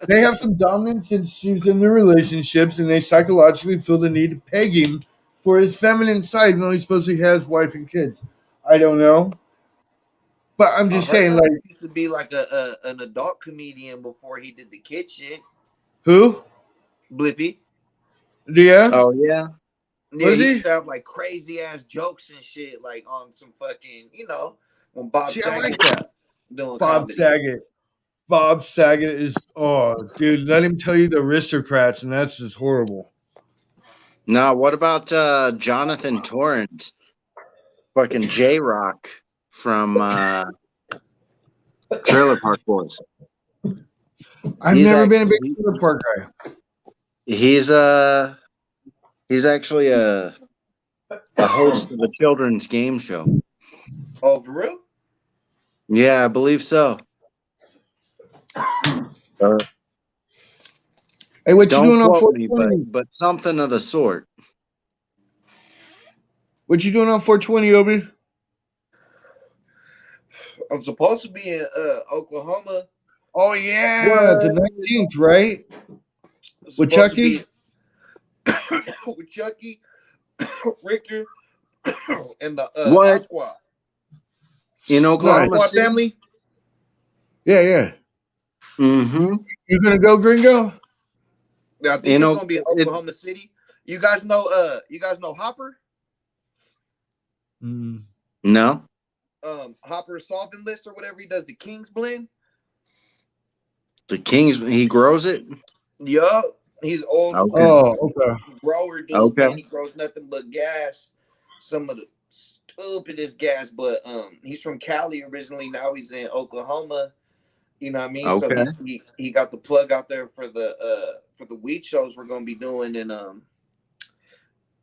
They have some dominance issues in their relationships, and they psychologically feel the need to peg him for his feminine side, even though he supposedly has wife and kids. I don't know. But I'm just saying, like, he used to be like an adult comedian before he did the kid shit. who? Blippy. Yeah. Oh yeah. Yeah, Was he he? used to have like crazy ass jokes and shit, like on some fucking, when Bob See, I Saget like that. doing Bob comedy. Saget. Bob Saget is, oh, dude, let him tell you the aristocrats, and that's just horrible. Now, what about Jonathan Torrance? Fucking J Rock from Trailer Park Boys. I've never been a big Trailer Park guy. He's actually a host of a children's game show. Oh, for real? Yeah, I believe so. Hey, what you doing on quote me, 420? but something of the sort. What you doing on 420, Obi? I'm supposed to be in Oklahoma. Oh yeah, the 19th, right? With Chucky? With Chucky, Richter, and the What? Squad. In Oklahoma Squad City? family? Yeah. Mm-hmm. You gonna go, Gringo? Yeah, I think it's gonna be in Oklahoma City. You guys know Hopper? No. Hopper Solving List or whatever, he does the King's blend. The King's, he grows it? Yup. He's old okay. grower dude, Okay. man. He grows nothing but gas. Some of the stupidest gas, but he's from Cali originally. Now he's in Oklahoma. You know what I mean? Okay. So he got the plug out there for the weed shows we're gonna be doing, and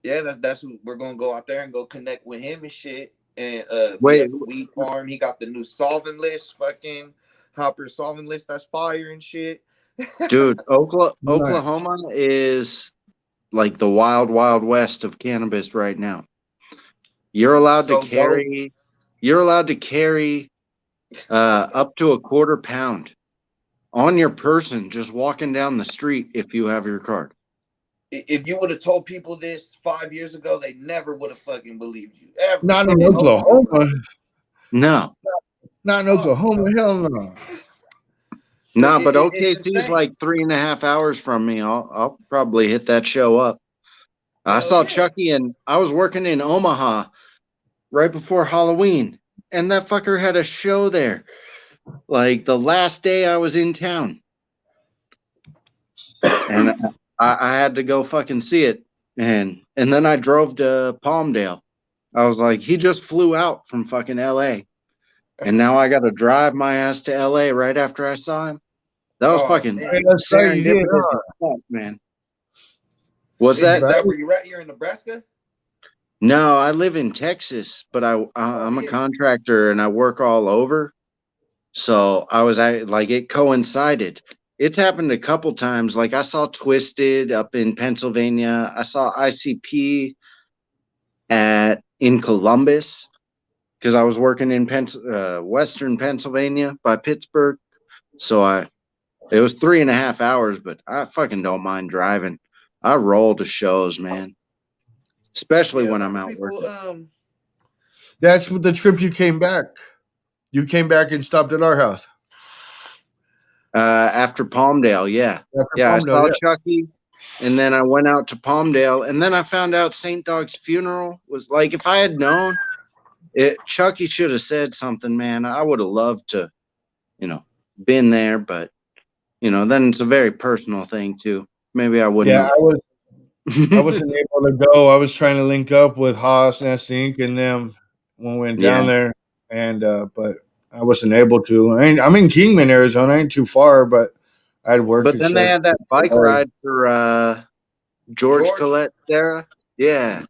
yeah, that's who we're gonna go out there and go connect with him and shit. And Wait, the weed farm. He got the new solvent list, fucking Hopper solvent list. That's fire and shit. dude, Oklahoma is like the wild, wild west of cannabis right now. You're allowed to carry. You're allowed to carry up to a quarter pound on your person just walking down the street if you have your card. If you would have told people this 5 years ago, they never would have fucking believed you. Ever. Not in Oklahoma. No. Not in Oklahoma. Hell no. No, but OKC's like 3.5 hours from me. I'll probably hit that show up. I saw Chucky, and I was working in Omaha right before Halloween, and that fucker had a show there. Like the last day I was in town, and I had to go fucking see it, and then I drove to Palmdale. I was like, he just flew out from fucking LA, and now I got to drive my ass to LA right after I saw him. That was fucking serendipitous, man. Was that? Is that where you're at? You're in Nebraska? No, I live in Texas, but I'm a contractor and I work all over. So I was like, it coincided. It's happened a couple times. Like I saw Twisted up in Pennsylvania. I saw ICP in Columbus because I was working in Western Pennsylvania by Pittsburgh. So it was 3.5 hours, but I fucking don't mind driving. I roll to shows, man. Especially when I'm out working. That's what the trip you came back. You came back and stopped at our house. After Palmdale, yeah. After I Palmdale, saw yeah. Chucky, and then I went out to Palmdale, and then I found out St. Dog's funeral was like, if I had known, Chucky should have said something, man. I would have loved to, been there, but, then it's a very personal thing, too. Maybe I wouldn't Yeah, have. I wasn't able to go. I was trying to link up with Haas, Nest Inc. and them when we went down there, and but I wasn't able to. I'm in Kingman, Arizona. I ain't too far, but I'd work. But and then shit. they had that bike ride for George Collette, Sarah. Yeah.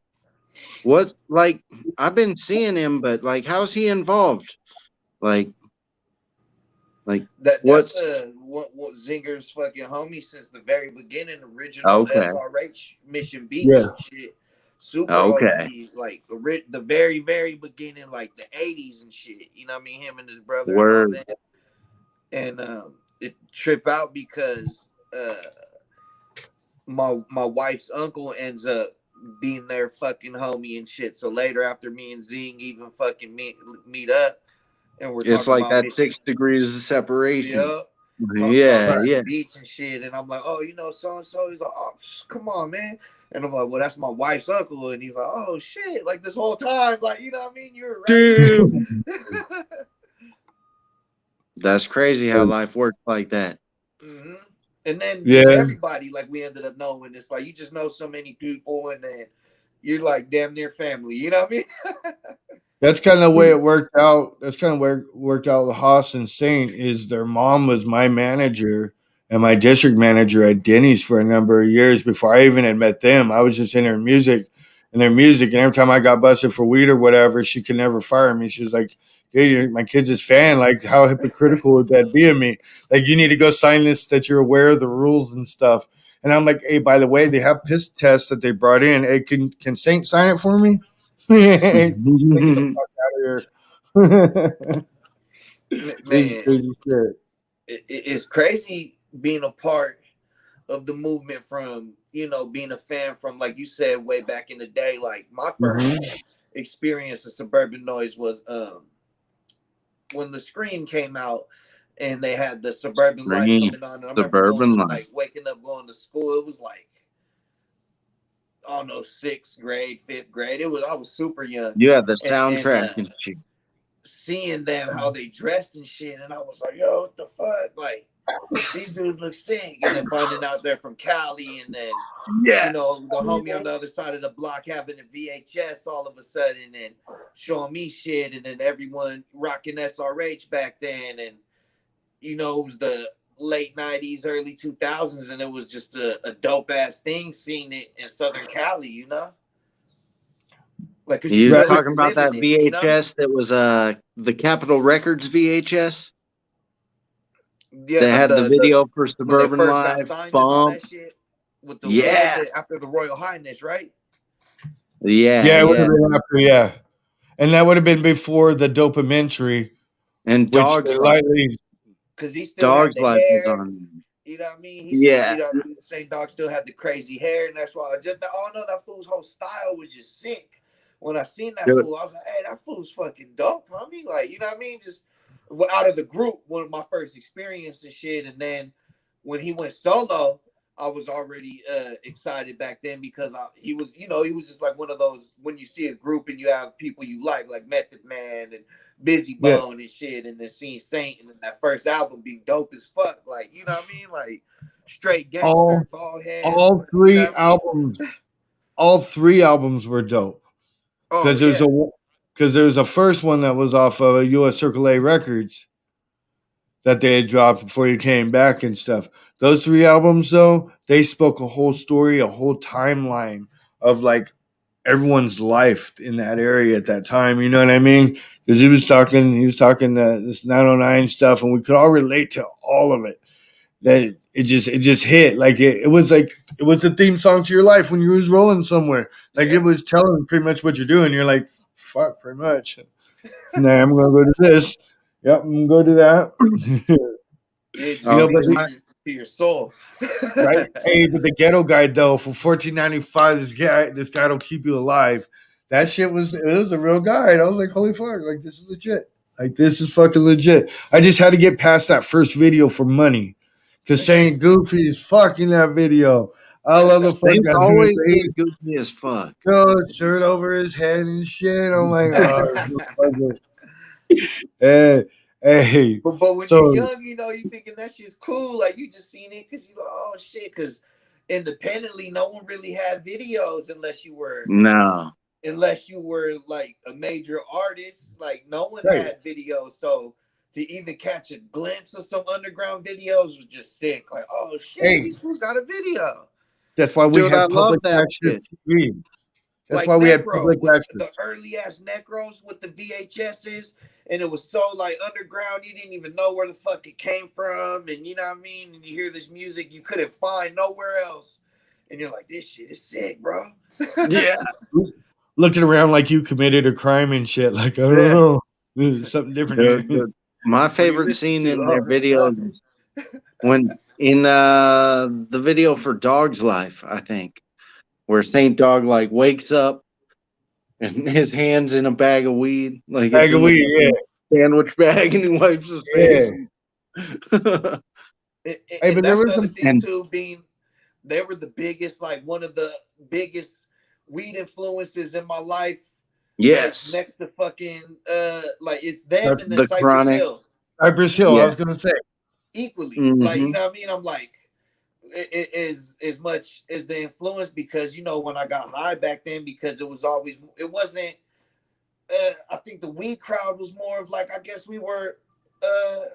What, like, I've been seeing him, but, like, how's he involved? Like That's what's what Zinger's fucking homie since the very beginning, original okay? SRH Mission Beach Yeah. shit. Super Okay. OG, like the very, very beginning, like the 80s and shit. You know what I mean? Him and his brother Word. and all that. And it trip out because my wife's uncle ends up being their fucking homie and shit. So later, after me and Zing even fucking meet up, and we're It's talking like about that 6 degrees of separation. Talking about Mission Beach and shit, and I'm like, oh, so and so. He's like, oh, come on, man. And I'm like, well, that's my wife's uncle, and he's like, oh shit, like this whole time, like, you know what I mean? You're right. Dude. That's crazy how life works like that. Mm-hmm. And then Yeah. everybody, like, we ended up knowing. It's like you just know so many people, and then you're like damn near family. You know what I mean? That's kind of the way it worked out. That's kind of where it worked out with Haas and Saint. Is their mom was my manager and my district manager at Denny's for a number of years before I even had met them. I was just in their music, and every time I got busted for weed or whatever, she could never fire me. She was like, "Hey, my kid's his fan. Like, how hypocritical would that be of me? Like, you need to go sign this that you're aware of the rules and stuff." And I'm like, "Hey, by the way, they have piss tests that they brought in. Hey, can Saint sign it for me?" Get the fuck out of here. Man, it's crazy being a part of the movement from, being a fan from, like you said, way back in the day. Like my first experience of Suburban Noise was when the Scream came out and they had the Suburban Life coming on. And I remember waking up, going to school. It was like, I don't know, 6th grade, 5th grade. I was super young. You had the soundtrack and shit. Seeing them, how they dressed and shit, and I was like, yo, what the fuck? Like, these dudes look sick. And then finding out they're from Cali, and then, the homie on the other side of the block having a VHS all of a sudden and showing me shit, and then everyone rocking SRH back then. And, it was the late 90s, early 2000s, and it was just a dope-ass thing seeing it in Southern Cali, Like, you're talking about that VHS that was the Capitol Records VHS. Yeah, they had the video for Suburban Live Bump. With the after the Royal Highness, right? Yeah, it would have been after, yeah, and that would have been before the Documentary and Dogs lightly, because he still Dogs had the Life hair. Was on. You know what I mean? The same dog still had the crazy hair, and that's why I don't know, that fool's whole style was just sick. When I seen that fool, I was like, hey, that fool's fucking dope, homie. Like, you know what I mean? Just out of the group, one of my first experience and shit. And then when he went solo, I was already excited back then because he was just like one of those, when you see a group and you have people you like Method Man and Busy Bone and shit, and then seeing Saint and then that first album being dope as fuck. Like, you know what I mean? Like, straight gangster, bald head. All three albums. All 3 albums were dope. Because there was a first one that was off of US Circle A Records that they had dropped before you came back and stuff. Those 3 albums, though, they spoke a whole story, a whole timeline of like everyone's life in that area at that time. You know what I mean? Because he was talking this 909 stuff, and we could all relate to all of it. That it just hit like it was the theme song to your life when you was rolling somewhere. Like it was telling pretty much what you're doing. You're like, fuck, pretty much. Nah, I'm gonna go to this. Yep, I'm gonna go to that. To your soul, right? Hey, but the ghetto guide though, for $14.95, this guy will keep you alive. That shit was a real guide. I was like, holy fuck, like this is legit. Like, this is fucking legit. I just had to get past that first video for money. Because saying Goofy is fucking that video. I love the fuck They've that always he been goofy as fuck. shirt over his head and shit. I'm like, oh, hey, hey. But when So, you're young, you thinking that shit's cool. Like, you just seen it because you go, oh shit. Because independently, no one really had videos unless you were like a major artist. Like, no one right. had videos. So to even catch a glimpse of some underground videos was just sick. Like, oh shit, these fools got a video. That's why we Dude, I had love public that access shit. TV. That's Like why we had Necro, public with the access. early ass Necros with the VHSs, and it was so like underground, you didn't even know where the fuck it came from, and you know what I mean? And you hear this music you couldn't find nowhere else, and you're like, this shit is sick, bro. Yeah. Looking around like you committed a crime and shit. Like, I don't know. There's something different here. My favorite scene in their video when in the video for Dog's Life, I think, where Saint Dog like wakes up and his hand's in a bag of weed, like it's Bag of in weed, yeah. sandwich bag, and he wipes his Yeah. face. And but that's there was the other some thing too, being they were the biggest, like one of the biggest weed influences in my life. Yes. Like, next to fucking like it's them and the the Cypress Chronic. Hill. Cypress Hill, Yeah. I was gonna say. Equally. Mhm. Like, you know what I mean? I'm like, it is as much as the influence, because when I got high back then, because it wasn't I think the weed crowd was more of like, I guess we were a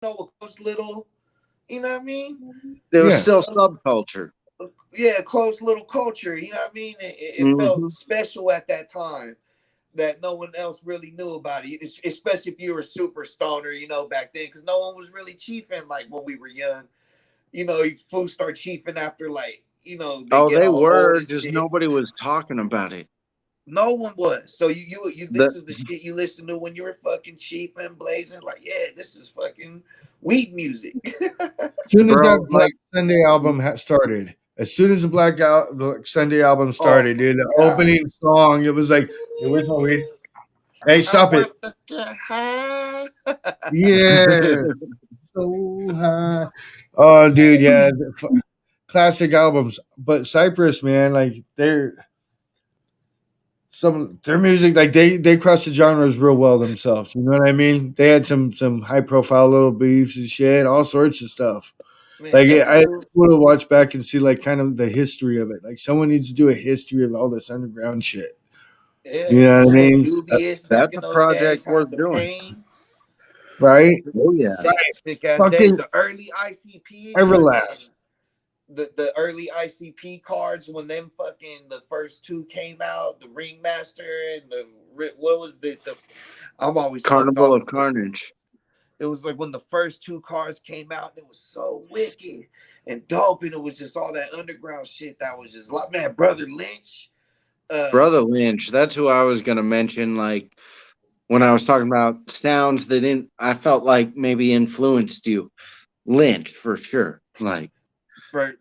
close little, you know what I mean? There was still subculture. Yeah, close little culture, you know what I mean? It felt special at that time that no one else really knew about it, especially if you were a super stoner, back then, because no one was really chiefing like when we were young. Folks start chiefing after, like, They were, just shit. Nobody was talking about it. No one was. So this is the shit you listen to when you were fucking chiefing, blazing. Like, yeah, this is fucking weed music. As soon as that Black Sunday album started, the Black Sunday album started, dude, the opening song, it was like, hey, where's my weed? Hey, stop it. Yeah. So high. Oh, dude, yeah. Classic albums. But Cypress, man, like, their music, like, they crossed the genres real well themselves. You know what I mean? They had some high profile little beefs and shit, all sorts of stuff. Man, like, it's cool to watch back and see, like, kind of the history of it. Like, someone needs to do a history of all this underground shit. Yeah, you know what I mean? Dubious, that's a project worth doing. Right? Oh yeah. Sick ass days. The early ICP. Everlast. The early ICP cards, when them fucking the first two came out, the Ringmaster and what was the I'm always Carnival of Carnage. It was like when the first two cards came out, it was so wicked and dope, and it was just all that underground shit that was just like, man, Brother Lynch. Brother Lynch, that's who I was gonna mention. Like, when I was talking about sounds that I felt like maybe influenced you. Lynch, for sure. Like, for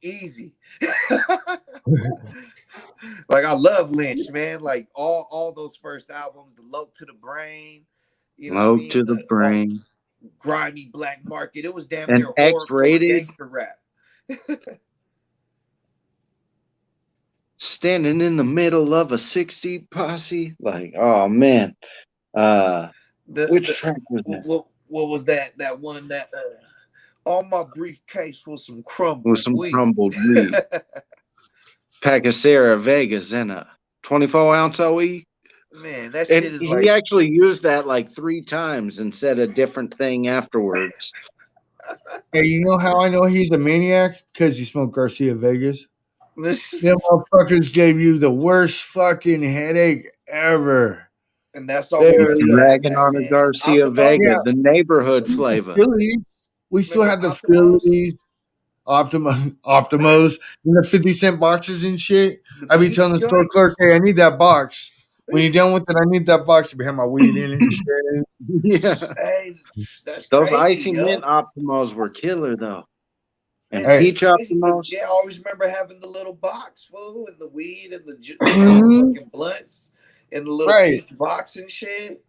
easy. Like, I love Lynch, man. Like, all those first albums, the Low to the Brain, Low to the Brain, Grimy Black Market. It was damn near X-rated gangster rap. Standing in the middle of a 60 posse. Like, oh man. Which track was that? What was that one that on my briefcase was some crumbled weed. Pack of Sarah Vegas and a 24-ounce OE. Man, that shit is he actually used that like 3 times and said a different thing afterwards. Hey, you know how I know he's a maniac? Because he smoked Garcia Vegas. Them motherfuckers gave you the worst fucking headache ever. And that's all dragging on a Garcia Vega, the neighborhood flavor. We still had the Phillies, Optimos, in the 50-cent boxes and shit. I'd be telling the store clerk, hey, I need that box. When you're done with it, I need that box to have my weed in it and shit. Yeah. Hey, those icy mint Optimos were killer, though. And peach Optimos. Yeah, I always remember having the little box, fool, and the weed and the fucking blunts in the little peach box and shit.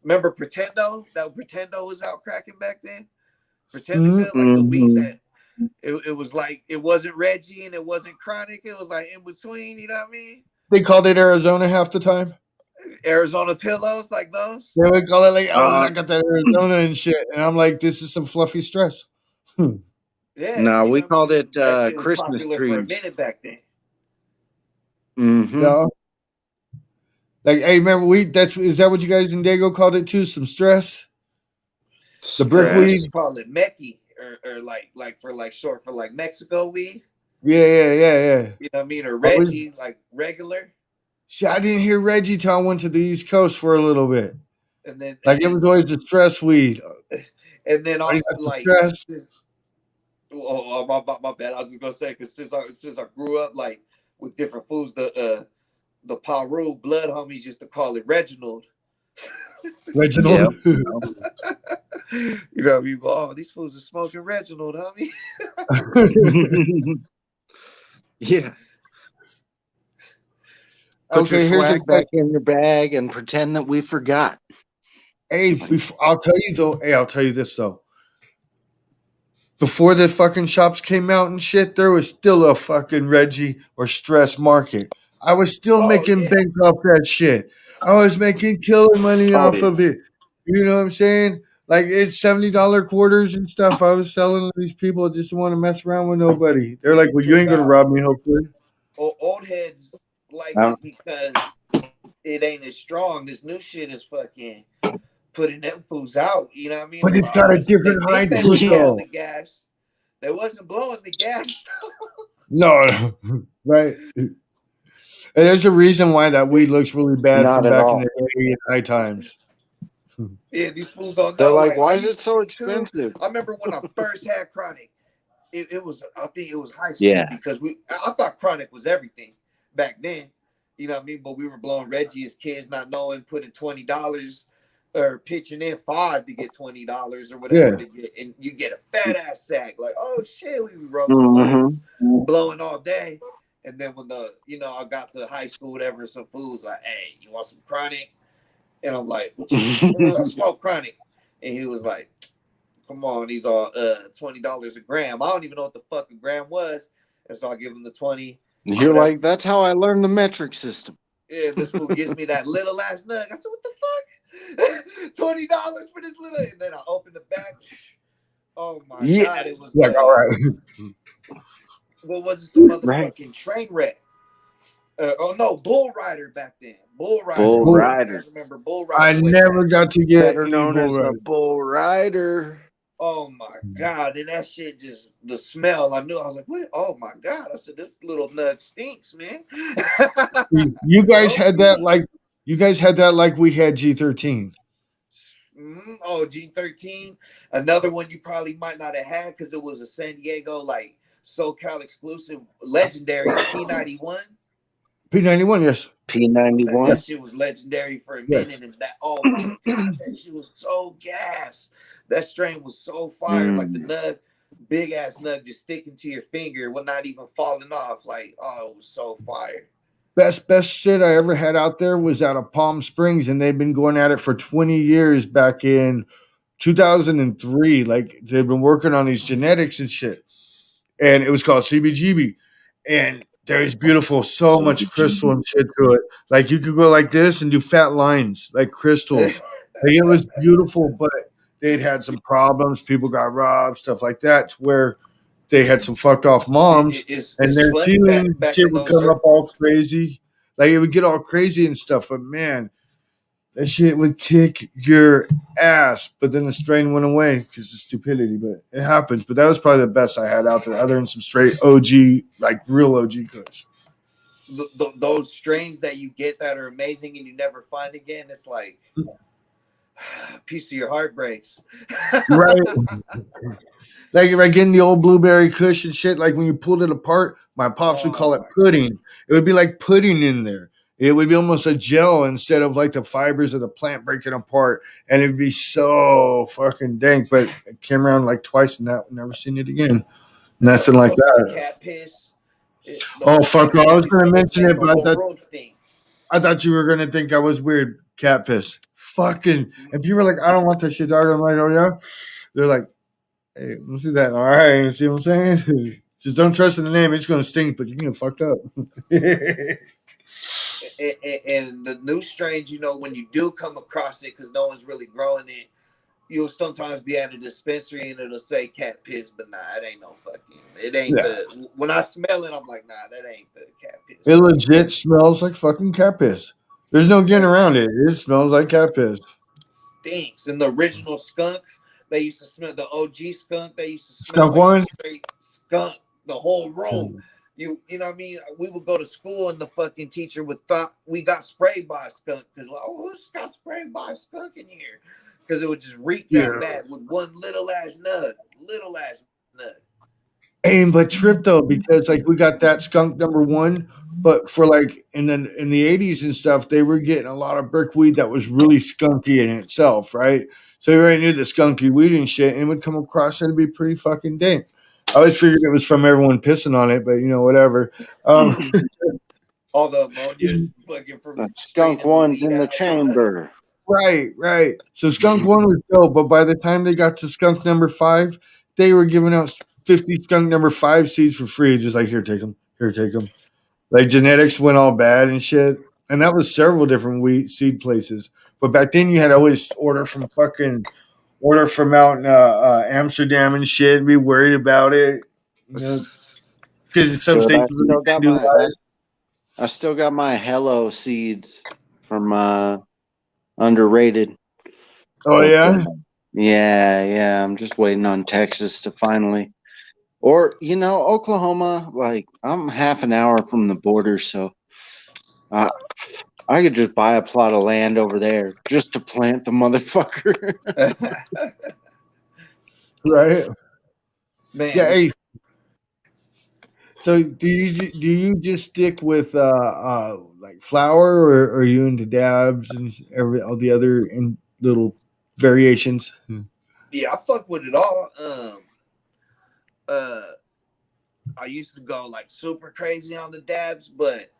Remember Pretendo? That Pretendo was out cracking back then. Pretendo, like the weed that it was like it wasn't Reggie and it wasn't Chronic. It was like in between. You know what I mean? They called it Arizona half the time. Arizona pillows, like those. They would call it like, oh, I got that Arizona and shit, and I'm like, this is some fluffy stress. Yeah. No, we called it that shit was Christmas popular for a trees. minute back then. No. Like, hey, remember is that what you guys in Dago called it too? Some stress? The brick We weed? used to call it Mecky or like for like short for like Mexico weed. Yeah. You know what I mean? Or Reggie, like regular. See, I didn't hear Reggie till I went to the East Coast for a little bit. And then like it was always the stress weed. And then all like stress. My bad. I was just gonna say because since I grew up like with different foods, the Paru blood homies used to call it Reginald. Reginald. Yeah. You know what I mean? Oh, these fools are smoking Reginald, homie. Yeah. Put your swag back in your bag and pretend that we forgot. Hey, I'll tell you though. Hey, I'll tell you this though. Before the fucking shops came out and shit, there was still a fucking Reggie or Stress market. I was still making bank off that shit. I was making killer money off of it. You know what I'm saying? Like it's $70 quarters and stuff. I was selling to these people that just want to mess around with nobody. They're like, "Well, you ain't gonna rob me, hopefully." Old heads like it because it ain't as strong. This new shit is fucking putting them fools out. You know what I mean? But it's got a different high to it though. The gas. They wasn't blowing the gas. No, right. And there's a reason why that weed looks really bad from back in the day in high times. Yeah, these fools don't know. They're like, why is it so expensive? I remember when I first had Chronic. It was, I think it was high school because I thought Chronic was everything back then. You know what I mean? But we were blowing Reggie as kids, not knowing, putting $20 or pitching in $5 to get $20 or whatever to get, and you get a fat ass sack. Like, oh shit, we were rolling blunts, blowing all day. And then when I got to high school, whatever, some fools like, hey, you want some Chronic? And I'm like, I smoke Chronic. And he was like, come on, these are $20 a gram. I don't even know what the fuck a gram was. And so I give him the 20. You're like, that's how I learned the metric system. Yeah, this fool gives me that little ass nug. I said, what the fuck? $20 for this little. And then I opened the back. Oh my God, it was like, all right. What was it? Some motherfucking train wreck. Oh no, Bull Rider back then. Bull Rider. Remember Bull Rider? I never got to get better known as a Bull Rider. Oh my God. And that shit just, the smell, I knew. I was like, what? Oh my God. I said, this little nut stinks, man. You guys had that like we had G13. Oh, G13. Another one you probably might not have had because it was a San Diego, like SoCal exclusive, legendary P91. P91, yes. P91. That shit was legendary for a minute, and that oh my God, that shit was so gas. That strain was so fire, like the nug, big ass nug, just sticking to your finger, was not even falling off. Like, oh, it was so fire. Best shit I ever had out there was out of Palm Springs, and they've been going at it for 20 years. Back in 2003, like they've been working on these genetics and shit, and it was called CBGB, and there's beautiful, so much crystal and shit to it. Like you could go like this and do fat lines, like crystals. Like it was beautiful, but they'd had some problems. People got robbed, stuff like that, to where they had some fucked off moms, and their feelings shit would come up all crazy. Like it would get all crazy and stuff. But man, that shit would kick your ass. But then the strain went away because of stupidity. But it happens. But that was probably the best I had out there, other than some straight OG, like real OG kush. Those strains that you get that are amazing and you never find again, it's like a piece of your heart breaks. Right. Like getting the old blueberry kush and shit, like when you pulled it apart, my pops would call it pudding. It would be like pudding in there. It would be almost a gel instead of like the fibers of the plant breaking apart. And it'd be so fucking dank. But it came around like twice and never seen it again. Nothing like that. Cat piss. Oh, fuck. I was going to mention it, but I thought. I thought you were gonna think I was weird. Cat piss. Fucking. And people are like, I don't want that shit, dog. I'm like, oh yeah. They're like, hey, let's see that. All right, you see what I'm saying? Just don't trust in the name. It's gonna stink, but you're gonna fucked up. And the new strains, you know, when you do come across it, because no one's really growing it, you'll sometimes be at a dispensary and it'll say cat piss, but nah, it ain't no fucking. It ain't the. When I smell it, I'm like, nah, that ain't the cat piss. It legit smells like fucking cat piss. There's no getting around it. It smells like cat piss. Stinks. And the original skunk, they used to smell the OG skunk. They used to smell Skunk like one? straight skunk. The whole row. You know what I mean? We would go to school and the fucking teacher would thought we got sprayed by a skunk because like, oh, who's got sprayed by a skunk in here? Because it would just reek that bad with one little ass nut. But trip though, because like we got that skunk number one, but for like in the 80s and stuff, they were getting a lot of brickweed that was really skunky in itself, right? So you already knew the skunky weed and shit, and it would come across and it'd be pretty fucking dank. I always figured it was from everyone pissing on it, but you know, whatever. All the ammonia fucking from that skunk one's in the chamber. Right. So skunk one was dope, but by the time they got to skunk number 5, they were giving out 50 skunk number 5 seeds for free. Just like, here, take them. Like genetics went all bad and shit. And that was several different wheat seed places. But back then you had to always order from out in Amsterdam and shit and be worried about it. You know, because in some states I still got my Hello seeds from Underrated. Oh, yeah? Yeah. I'm just waiting on Texas to finally. Or, you know, Oklahoma, like, I'm half an hour from the border, so I could just buy a plot of land over there just to plant the motherfucker. Right? Man. Yeah, hey. So do you just stick with like flour, or are you into dabs and all the other little variations? Yeah, I fuck with it all. I used to go like super crazy on the dabs, but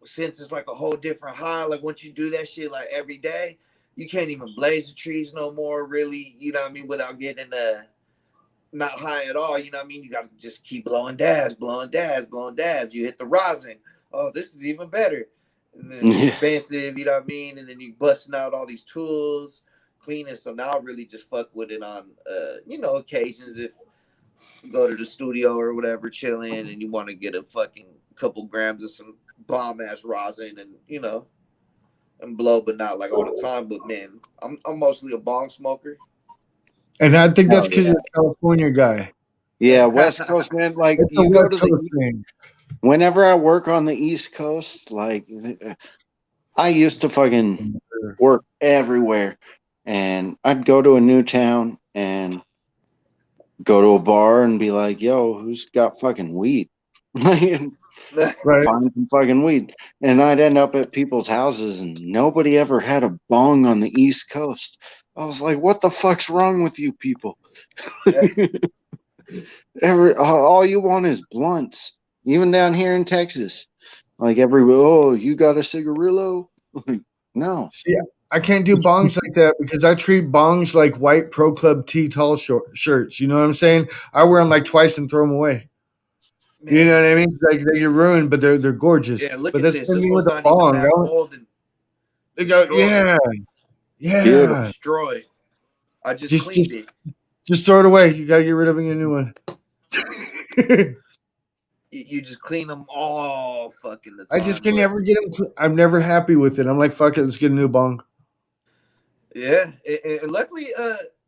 since it's like a whole different high, like once you do that shit like every day, you can't even blaze the trees no more, really, you know what I mean, without getting not high at all, you know what I mean? You gotta just keep blowing dabs. You hit the rosin. Oh, this is even better. And then it's expensive, you know what I mean? And then you busting out all these tools, cleaning. So now I really just fuck with it on occasions if you go to the studio or whatever, chilling, and you want to get a fucking couple grams of some bomb ass rosin and blow, but not like all the time. But man, I'm mostly a bong smoker. And I think that's because you're a California guy. Yeah, West Coast, man. Like, it's you go to the thing. Whenever I work on the East Coast, like, I used to fucking work everywhere, and I'd go to a new town and go to a bar and be like, "Yo, who's got fucking weed?" Right. Find some fucking weed, and I'd end up at people's houses, and nobody ever had a bong on the East Coast. I was like, "What the fuck's wrong with you people?" All you want is blunts. Even down here in Texas, like you got a cigarillo? No. See, I can't do bongs like that because I treat bongs like white Pro Club T tall shirts. You know what I'm saying? I wear them like twice and throw them away. Man. You know what I mean? Like they get ruined, but they're gorgeous. Yeah, look but at that's this. This one's with not a bong. even that old and they go, yeah. Destroyed. I just cleaned it. Just throw it away. You gotta get rid of it and get a new one. You just clean them all fucking the time. I just can never get them. I'm never happy with it. I'm like, fuck it, let's get a new bong. Yeah, and luckily,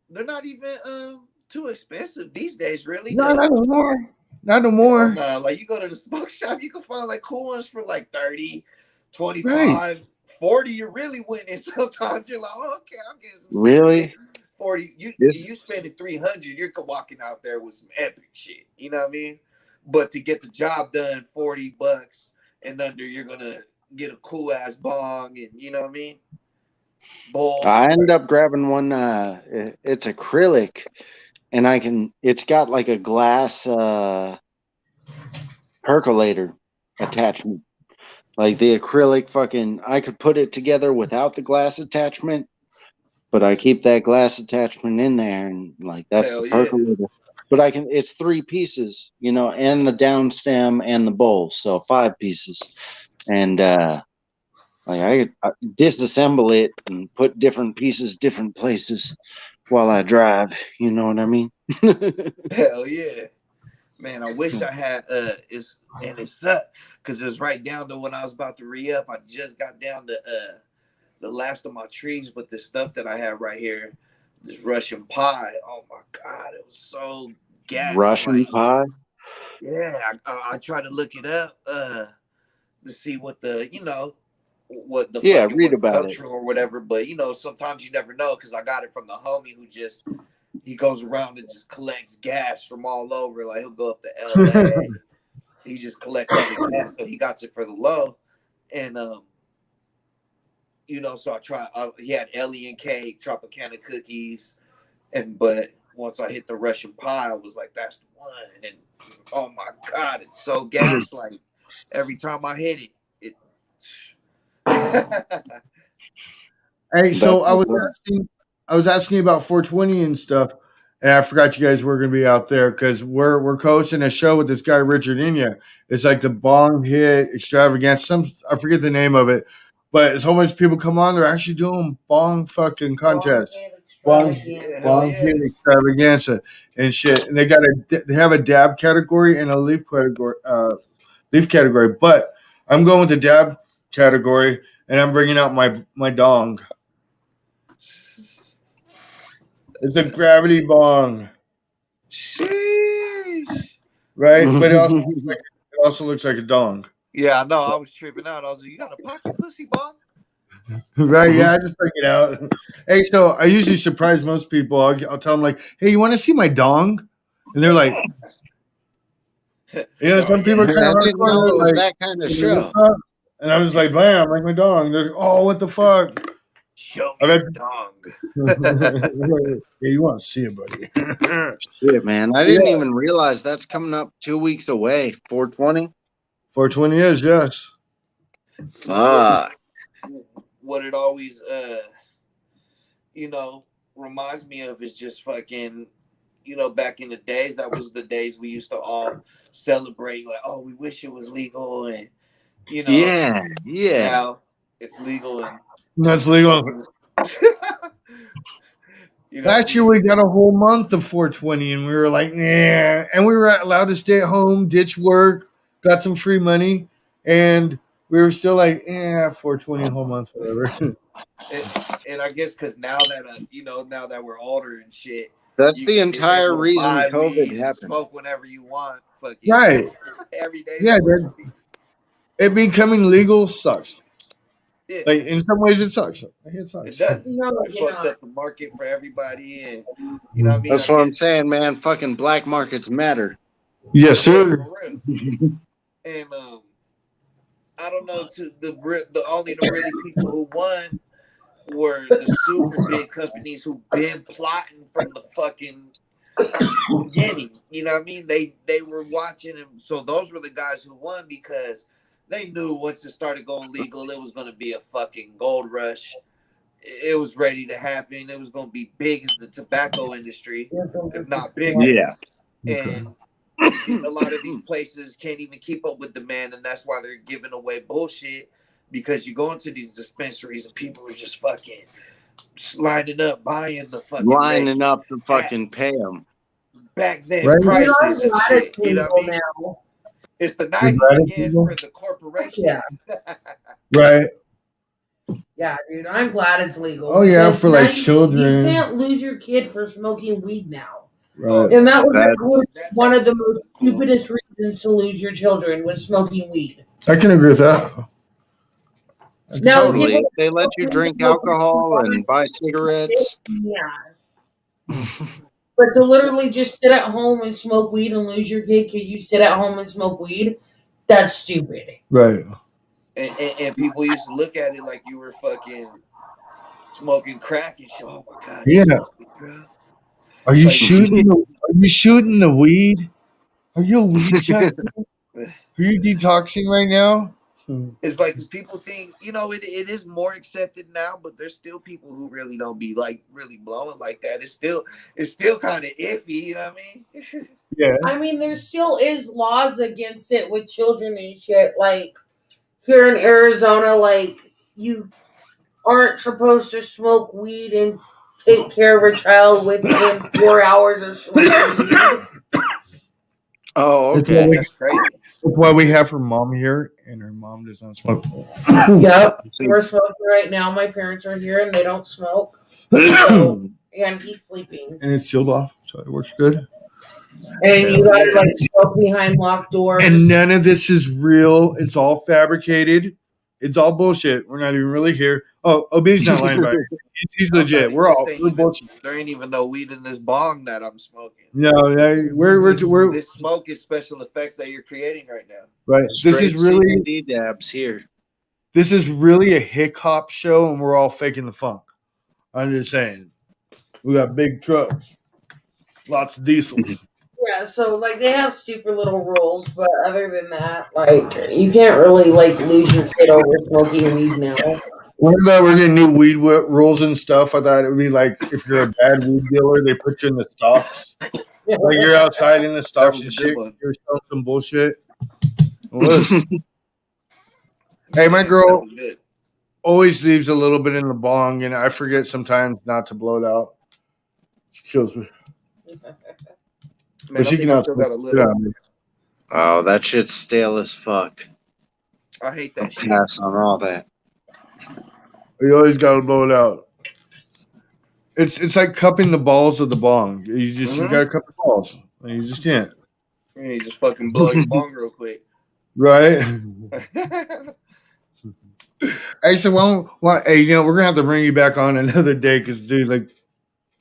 they're not even too expensive these days. Really, not no more. Not no more. Nah, like you go to the smoke shop, you can find like cool ones for like 30, 25, right. 40. You're really winning. Sometimes you're like, oh, okay, I'm getting some really 40. You spending 300, you're walking out there with some epic shit. You know what I mean? But to get the job done, $40 and under, you're gonna get a cool ass bong, and you know what I mean. I ended up grabbing one. It's acrylic, and it's got like a glass percolator attachment. Like the acrylic fucking, I could put it together without the glass attachment, but I keep that glass attachment in there, and like that's Hell the yeah. percolator. But I can, it's 3 pieces, you know, and the down stem and the bowl, so 5 pieces. And like I disassemble it and put different pieces different places while I drive. You know what I mean? Hell yeah. Man, I wish I had it sucked because it was right down to when I was about to re-up. I just got down to the last of my trees with this stuff that I have right here. This Russian pie. Oh my god, it was so gas. Russian Like, pie. yeah, I tried to look it up to see what the what the Yeah, fucking read what about it. country or whatever. But sometimes you never know because I got it from the homie who just he goes around and just collects gas from all over. Like he'll go up to LA. He just collects all the gas, so he got it for the low. And so I tried. He had alien cake, Tropicana cookies, but once I hit the Russian pie, I was like, "That's the one." And oh my god, it's so gas! Like every time I hit it. Hey, so I was asking about 420 and stuff, and I forgot you guys were going to be out there because we're hosting a show with this guy Richard Inya. It's like the Bong Hit Extravaganza. I forget the name of it, but it's a whole bunch of people come on. They're actually doing bong fucking contests. Bong Hit Extravaganza and shit. And they have a dab category and a leaf category. But I'm going with the dab category, and I'm bringing out my dong. It's a gravity bong, Sheesh. right? But it also looks like a dong. Yeah, I know. I was tripping out. I was like, "You got a pocket pussy bong?" Right? Yeah, I just bring it out. Hey, so I usually surprise most people. I'll tell them like, "Hey, you want to see my dong?" And they're like, some people are kind of I didn't know it was like that kind of show. and I was like, "Bam!" Like my dong. They're like, "Oh, what the fuck?" Show me your dong. Yeah, you want to see it, buddy? Shit, man, I didn't even realize that's coming up 2 weeks away. 420. 420 is yes. Fuck. What it always reminds me of is just fucking back in the days, that was the days we used to all celebrate like, oh, we wish it was legal, and Yeah. now it's legal and That's legal. Last year we got a whole month of 420 and we were like, nah. And we were allowed to stay at home, ditch work, got some free money, and we were still like, 420 a whole month, whatever. and I guess because now that we're older and shit, That's the entire reason COVID happened. Smoke whenever you want, fucking Right. every day. Yeah, it becoming legal sucks. Yeah. Like in some ways, it sucks. It sucks. It does. It fucked up the market for everybody, and you know what I mean. That's what I'm saying, man. Fucking black markets matter. Yes, sir. And I don't know. The really people who won were the super big companies who've been plotting from the fucking beginning. You know what I mean? They were watching him, so those were the guys who won because they knew once it started going legal, it was going to be a fucking gold rush. It was ready to happen. It was going to be big as the tobacco industry, if not bigger. Yeah. And a lot of these places can't even keep up with demand, and that's why they're giving away bullshit, because you go into these dispensaries and people are just fucking lining up, buying the fucking lining up to fucking pay them. Back then, prices and shit. You know what I mean? It's the 90s again for the corporations. Yeah. Right. Yeah, dude, I'm glad it's legal. Oh yeah, for like children. You can't lose your kid for smoking weed now. Right. And that was one of the most stupidest reasons to lose your children was smoking weed. I can agree with that. Now, totally. They let you drink alcohol and buy cigarettes. Yeah. But to literally just sit at home and smoke weed and lose your kid because you sit at home and smoke weed, that's stupid. Right. And people used to look at it like you were fucking smoking crack and shit. Oh my god. Yeah. Are you shooting? Are you shooting the weed? Are you a weed check? Are you detoxing right now? It's like, because people think, it is more accepted now, but there's still people who really don't be like really blowing like that. It's still kind of iffy, you know what I mean? Yeah. I mean, there still is laws against it with children and shit. Like here in Arizona, like you aren't supposed to smoke weed and take care of a child within 4 hours of smoking weed. Oh, That's okay. That's crazy. why we have her mom here, and her mom does not smoke. Yep, we're smoking right now. My parents are here and they don't smoke. So, and he's sleeping. And it's sealed off, so it works good. And you gotta like smoke behind locked doors. And none of this is real. It's all fabricated. It's all bullshit. We're not even really here. Oh, OB's not lying about it. He's legit. We're bullshit. There ain't even no weed in this bong that I'm smoking. No, we're this smoke is special effects that you're creating right now. Right. This is really CBD dabs here. This is really a hip hop show, and we're all faking the funk. I'm just saying, we got big trucks, lots of diesel. Yeah, so like they have stupid little rules, but other than that, like you can't really like lose your shit over smoking weed now. What about we're getting new weed rules and stuff? I thought it would be like if you're a bad weed dealer, they put you in the stocks. Like you're outside in the stocks and shit. You're selling some bullshit. Hey, my girl always leaves a little bit in the bong, and I forget sometimes not to blow it out. She kills me. Man, but she can also got a little. Oh, that shit's stale as fuck. I hate that shit. Pass on all that. You always gotta blow it out. It's like cupping the balls of the bong. You gotta cup the balls. You just can't. You just fucking blow your bong real quick. Right? Hey, so hey, we're gonna have to bring you back on another day because, dude, like,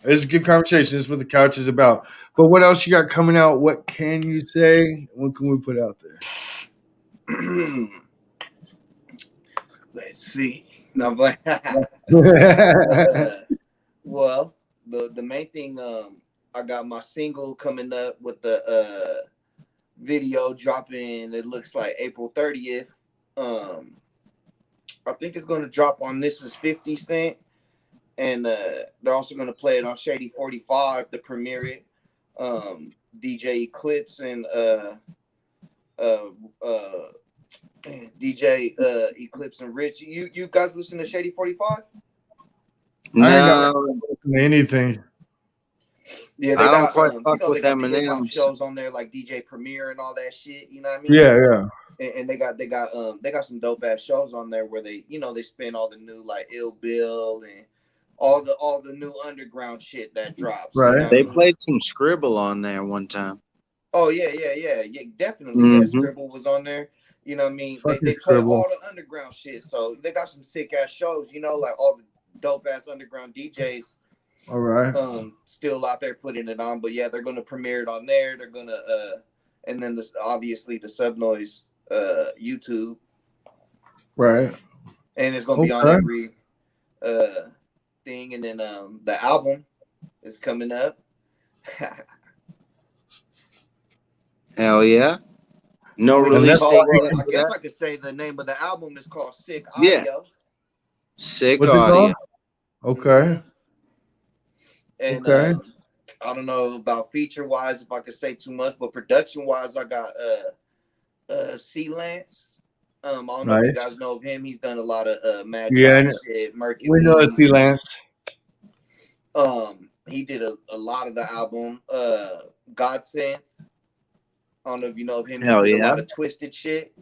it's a good conversation. This is what the couch is about. But what else you got coming out? What can you say? What can we put out there? Let's see. No, but well, the main thing, I got my single coming up with the video dropping. It looks like April 30th. I think it's going to drop on This Is 50 Cent, and they're also going to play it on Shady 45 to premiere it. DJ Eclipse and DJ Eclipse and Rich. You guys listen to Shady 45? No, I don't listen to anything. Yeah, they got the hip hop shows on there like DJ Premier and all that shit. You know what I mean? Yeah. And they got some dope ass shows on there where they spin all the new like Ill Bill and all the new underground shit that drops. Right. You know they played some Scribble on there one time. Oh yeah, definitely. Mm-hmm. Yeah, Scribble was on there. You know what I mean? They play all the underground shit. So they got some sick ass shows, like all the dope ass underground DJs. All right. Still out there putting it on. But yeah, they're gonna premiere it on there. They're gonna and then obviously the SUBNOIZE YouTube. Right. And it's gonna be on every thing. And then the album is coming up. Hell yeah. No release date. I guess I could say the name of the album is called Sick Audio. Yeah. Sick What's Audio. Okay. And I don't know about feature wise if I could say too much, but production wise, I got C Lance. I don't know if you guys know of him. He's done a lot of Mad shit. Mercury. We know C Lance. He did a lot of the album. Godsend. I don't know if you know of him. He did a lot of twisted shit,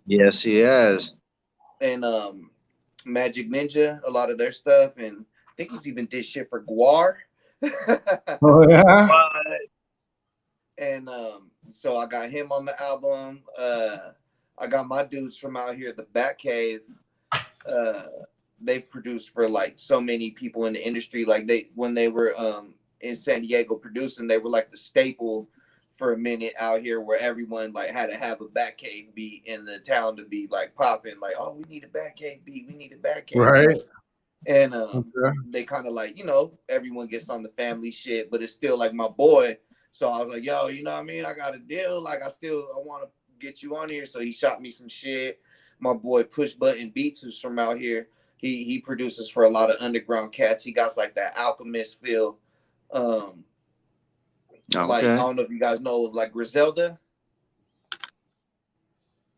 Yes, he has. And Magic Ninja, a lot of their stuff, and I think he's even did shit for Guar. Oh yeah. And so I got him on the album. I got my dudes from out here at the Batcave. They've produced for like so many people in the industry. Like when they were in San Diego producing, they were like the staple for a minute out here, where everyone like had to have a Batcave beat in the town to be like popping. Like, oh, we need a Batcave beat. We need a Batcave. Right. Beat. And they kind of like, everyone gets on the family shit, but it's still like my boy. So I was like, yo, you know what I mean? I got a deal. Like I want to get you on here. So he shot me some shit. my boy Push Button Beats, who's from out here. He produces for a lot of underground cats. He got like that Alchemist feel. Like I don't know if you guys know of like Griselda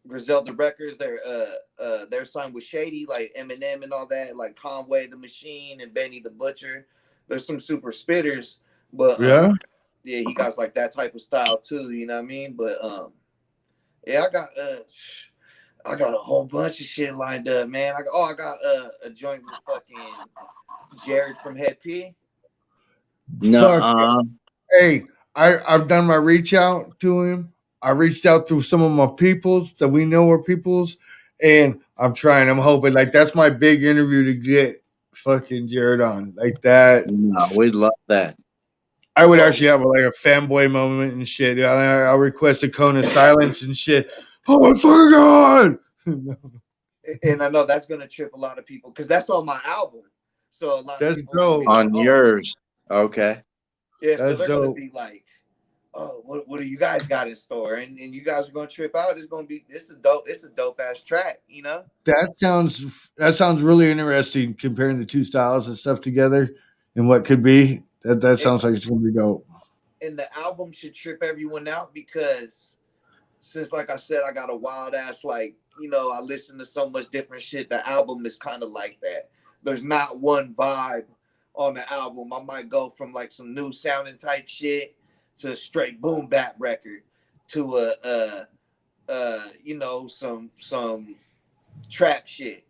Records. They're signed with Shady, like Eminem and all that, like Conway the Machine and Benny the Butcher. There's some super spitters, but yeah, he got like that type of style too. You know what I mean? But yeah, I got a whole bunch of shit lined up, man. I got a joint with fucking Jared from Head P. No. Hey, I've done my reach out to him. I reached out to some of my peoples that we know are peoples, and I'm trying. I'm hoping like that's my big interview to get fucking Jared on like that. No, we'd love that. I would actually have like a fanboy moment and shit. I'll request a cone of silence and shit. Oh my fucking god! And I know that's gonna trip a lot of people because that's on my album. So a lot of people dope. On yours, okay. Yeah, so they're gonna be like, "Oh, what do you guys got in store?" And you guys are gonna trip out. It's a dope ass track, you know. That sounds really interesting comparing the two styles and stuff together and what could be. That sounds like it's gonna be dope. And the album should trip everyone out because since, like I said, I got a wild ass, like, you know, I listen to so much different shit. The album is kind of like that. There's not one vibe on the album. I might go from like some new sounding type shit to a straight boom bap record to you know, some trap shit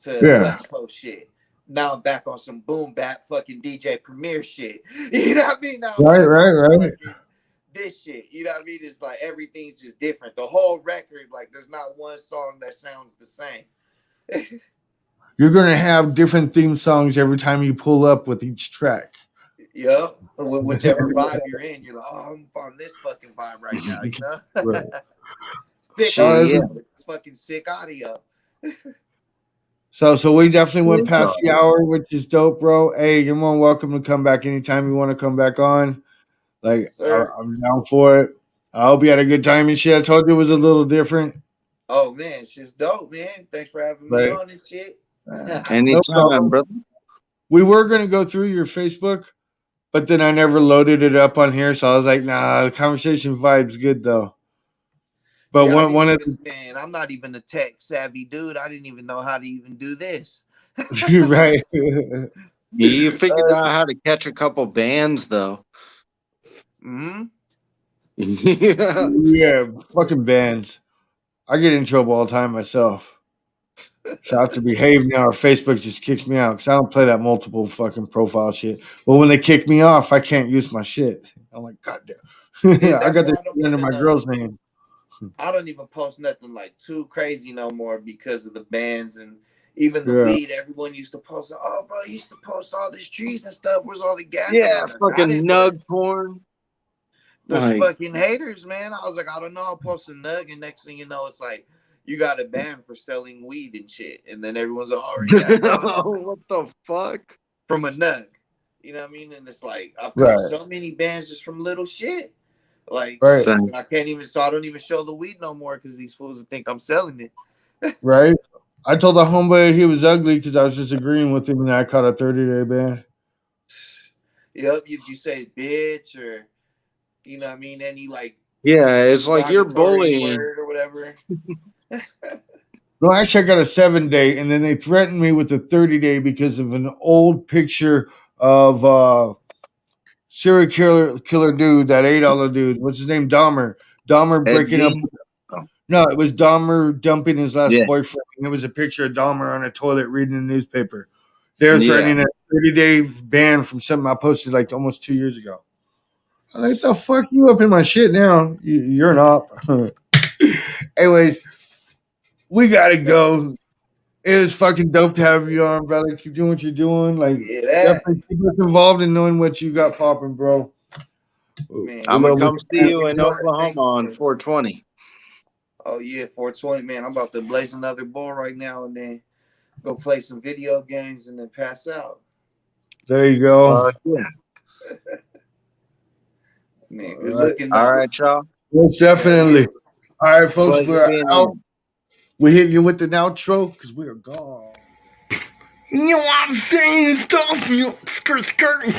to West Coast shit. Now I'm back on some boom bap fucking DJ Premier shit. You know what I mean? Now right. This shit, you know what I mean? It's like everything's just different. The whole record, like there's not one song that sounds the same. You're gonna have different theme songs every time you pull up with each track. Yep. Whichever vibe you're in, you're like, oh, I'm on this fucking vibe right now, you know? Right. Sick audio. It's fucking sick audio. So we definitely went past the hour, which is dope, bro. Hey, you're more welcome to come back anytime you want to come back on. Like, I'm down for it. I hope you had a good time and shit. I told you it was a little different. Oh, man, it's just dope, man. Thanks for having me on this shit. Anytime, brother. We were going to go through your Facebook, but then I never loaded it up on here. So I was like, nah, the conversation vibe's good, though. But yeah, one of the, man, I'm not even a tech savvy dude. I didn't even know how to even do this. Right. You figured out how to catch a couple bands, though. Yeah, fucking bands. I get in trouble all the time myself. So I have to behave now, or Facebook just kicks me out because I don't play that multiple fucking profile shit. But when they kick me off, I can't use my shit. I'm like, God damn. Yeah, I got this under my girl's name. I don't even post nothing like too crazy no more because of the bands and even the weed. Everyone used to post, oh, bro, you used to post all these trees and stuff. Where's all the gas? Yeah, fucking nug porn. Those fucking haters, man. I was like, I don't know. I'll post a nug, and next thing you know, it's like, you got a ban for selling weed and shit. And then everyone's like, already got what the fuck? From a nug. You know what I mean? And it's like, I've got so many bans just from little shit. Like, I can't even, so I don't even show the weed no more because these fools think I'm selling it. Right. I told the homeboy he was ugly because I was just agreeing with him and I caught a 30-day ban. Yep. You say bitch or, you know what I mean? Any like, yeah, it's like you're bullying or whatever. No, actually, I got a 7-day, and then they threatened me with a 30-day because of an old picture of serial killer dude, that $8 dude. What's his name? Dahmer. Dahmer breaking up. No, it was Dahmer dumping his last boyfriend. And it was a picture of Dahmer on a toilet reading a newspaper. They're threatening a 30-day ban from something I posted like almost 2 years ago. I'm like, the fuck you up in my shit now? You're an op. Anyways, we gotta go. It was fucking dope to have you on, brother. Keep doing what you're doing. Like, definitely keep us involved in knowing what you got popping, bro. Man, I'm gonna come see you in Oklahoma on 420. Oh yeah, 420, man. I'm about to blaze another bowl right now and then go play some video games and then pass out. There you go. Yeah. Man, good looking. All right, y'all. Most definitely. All right, folks, we're out. We hit you with the outro because we are gone. You know what I'm saying? Stuff, skirt.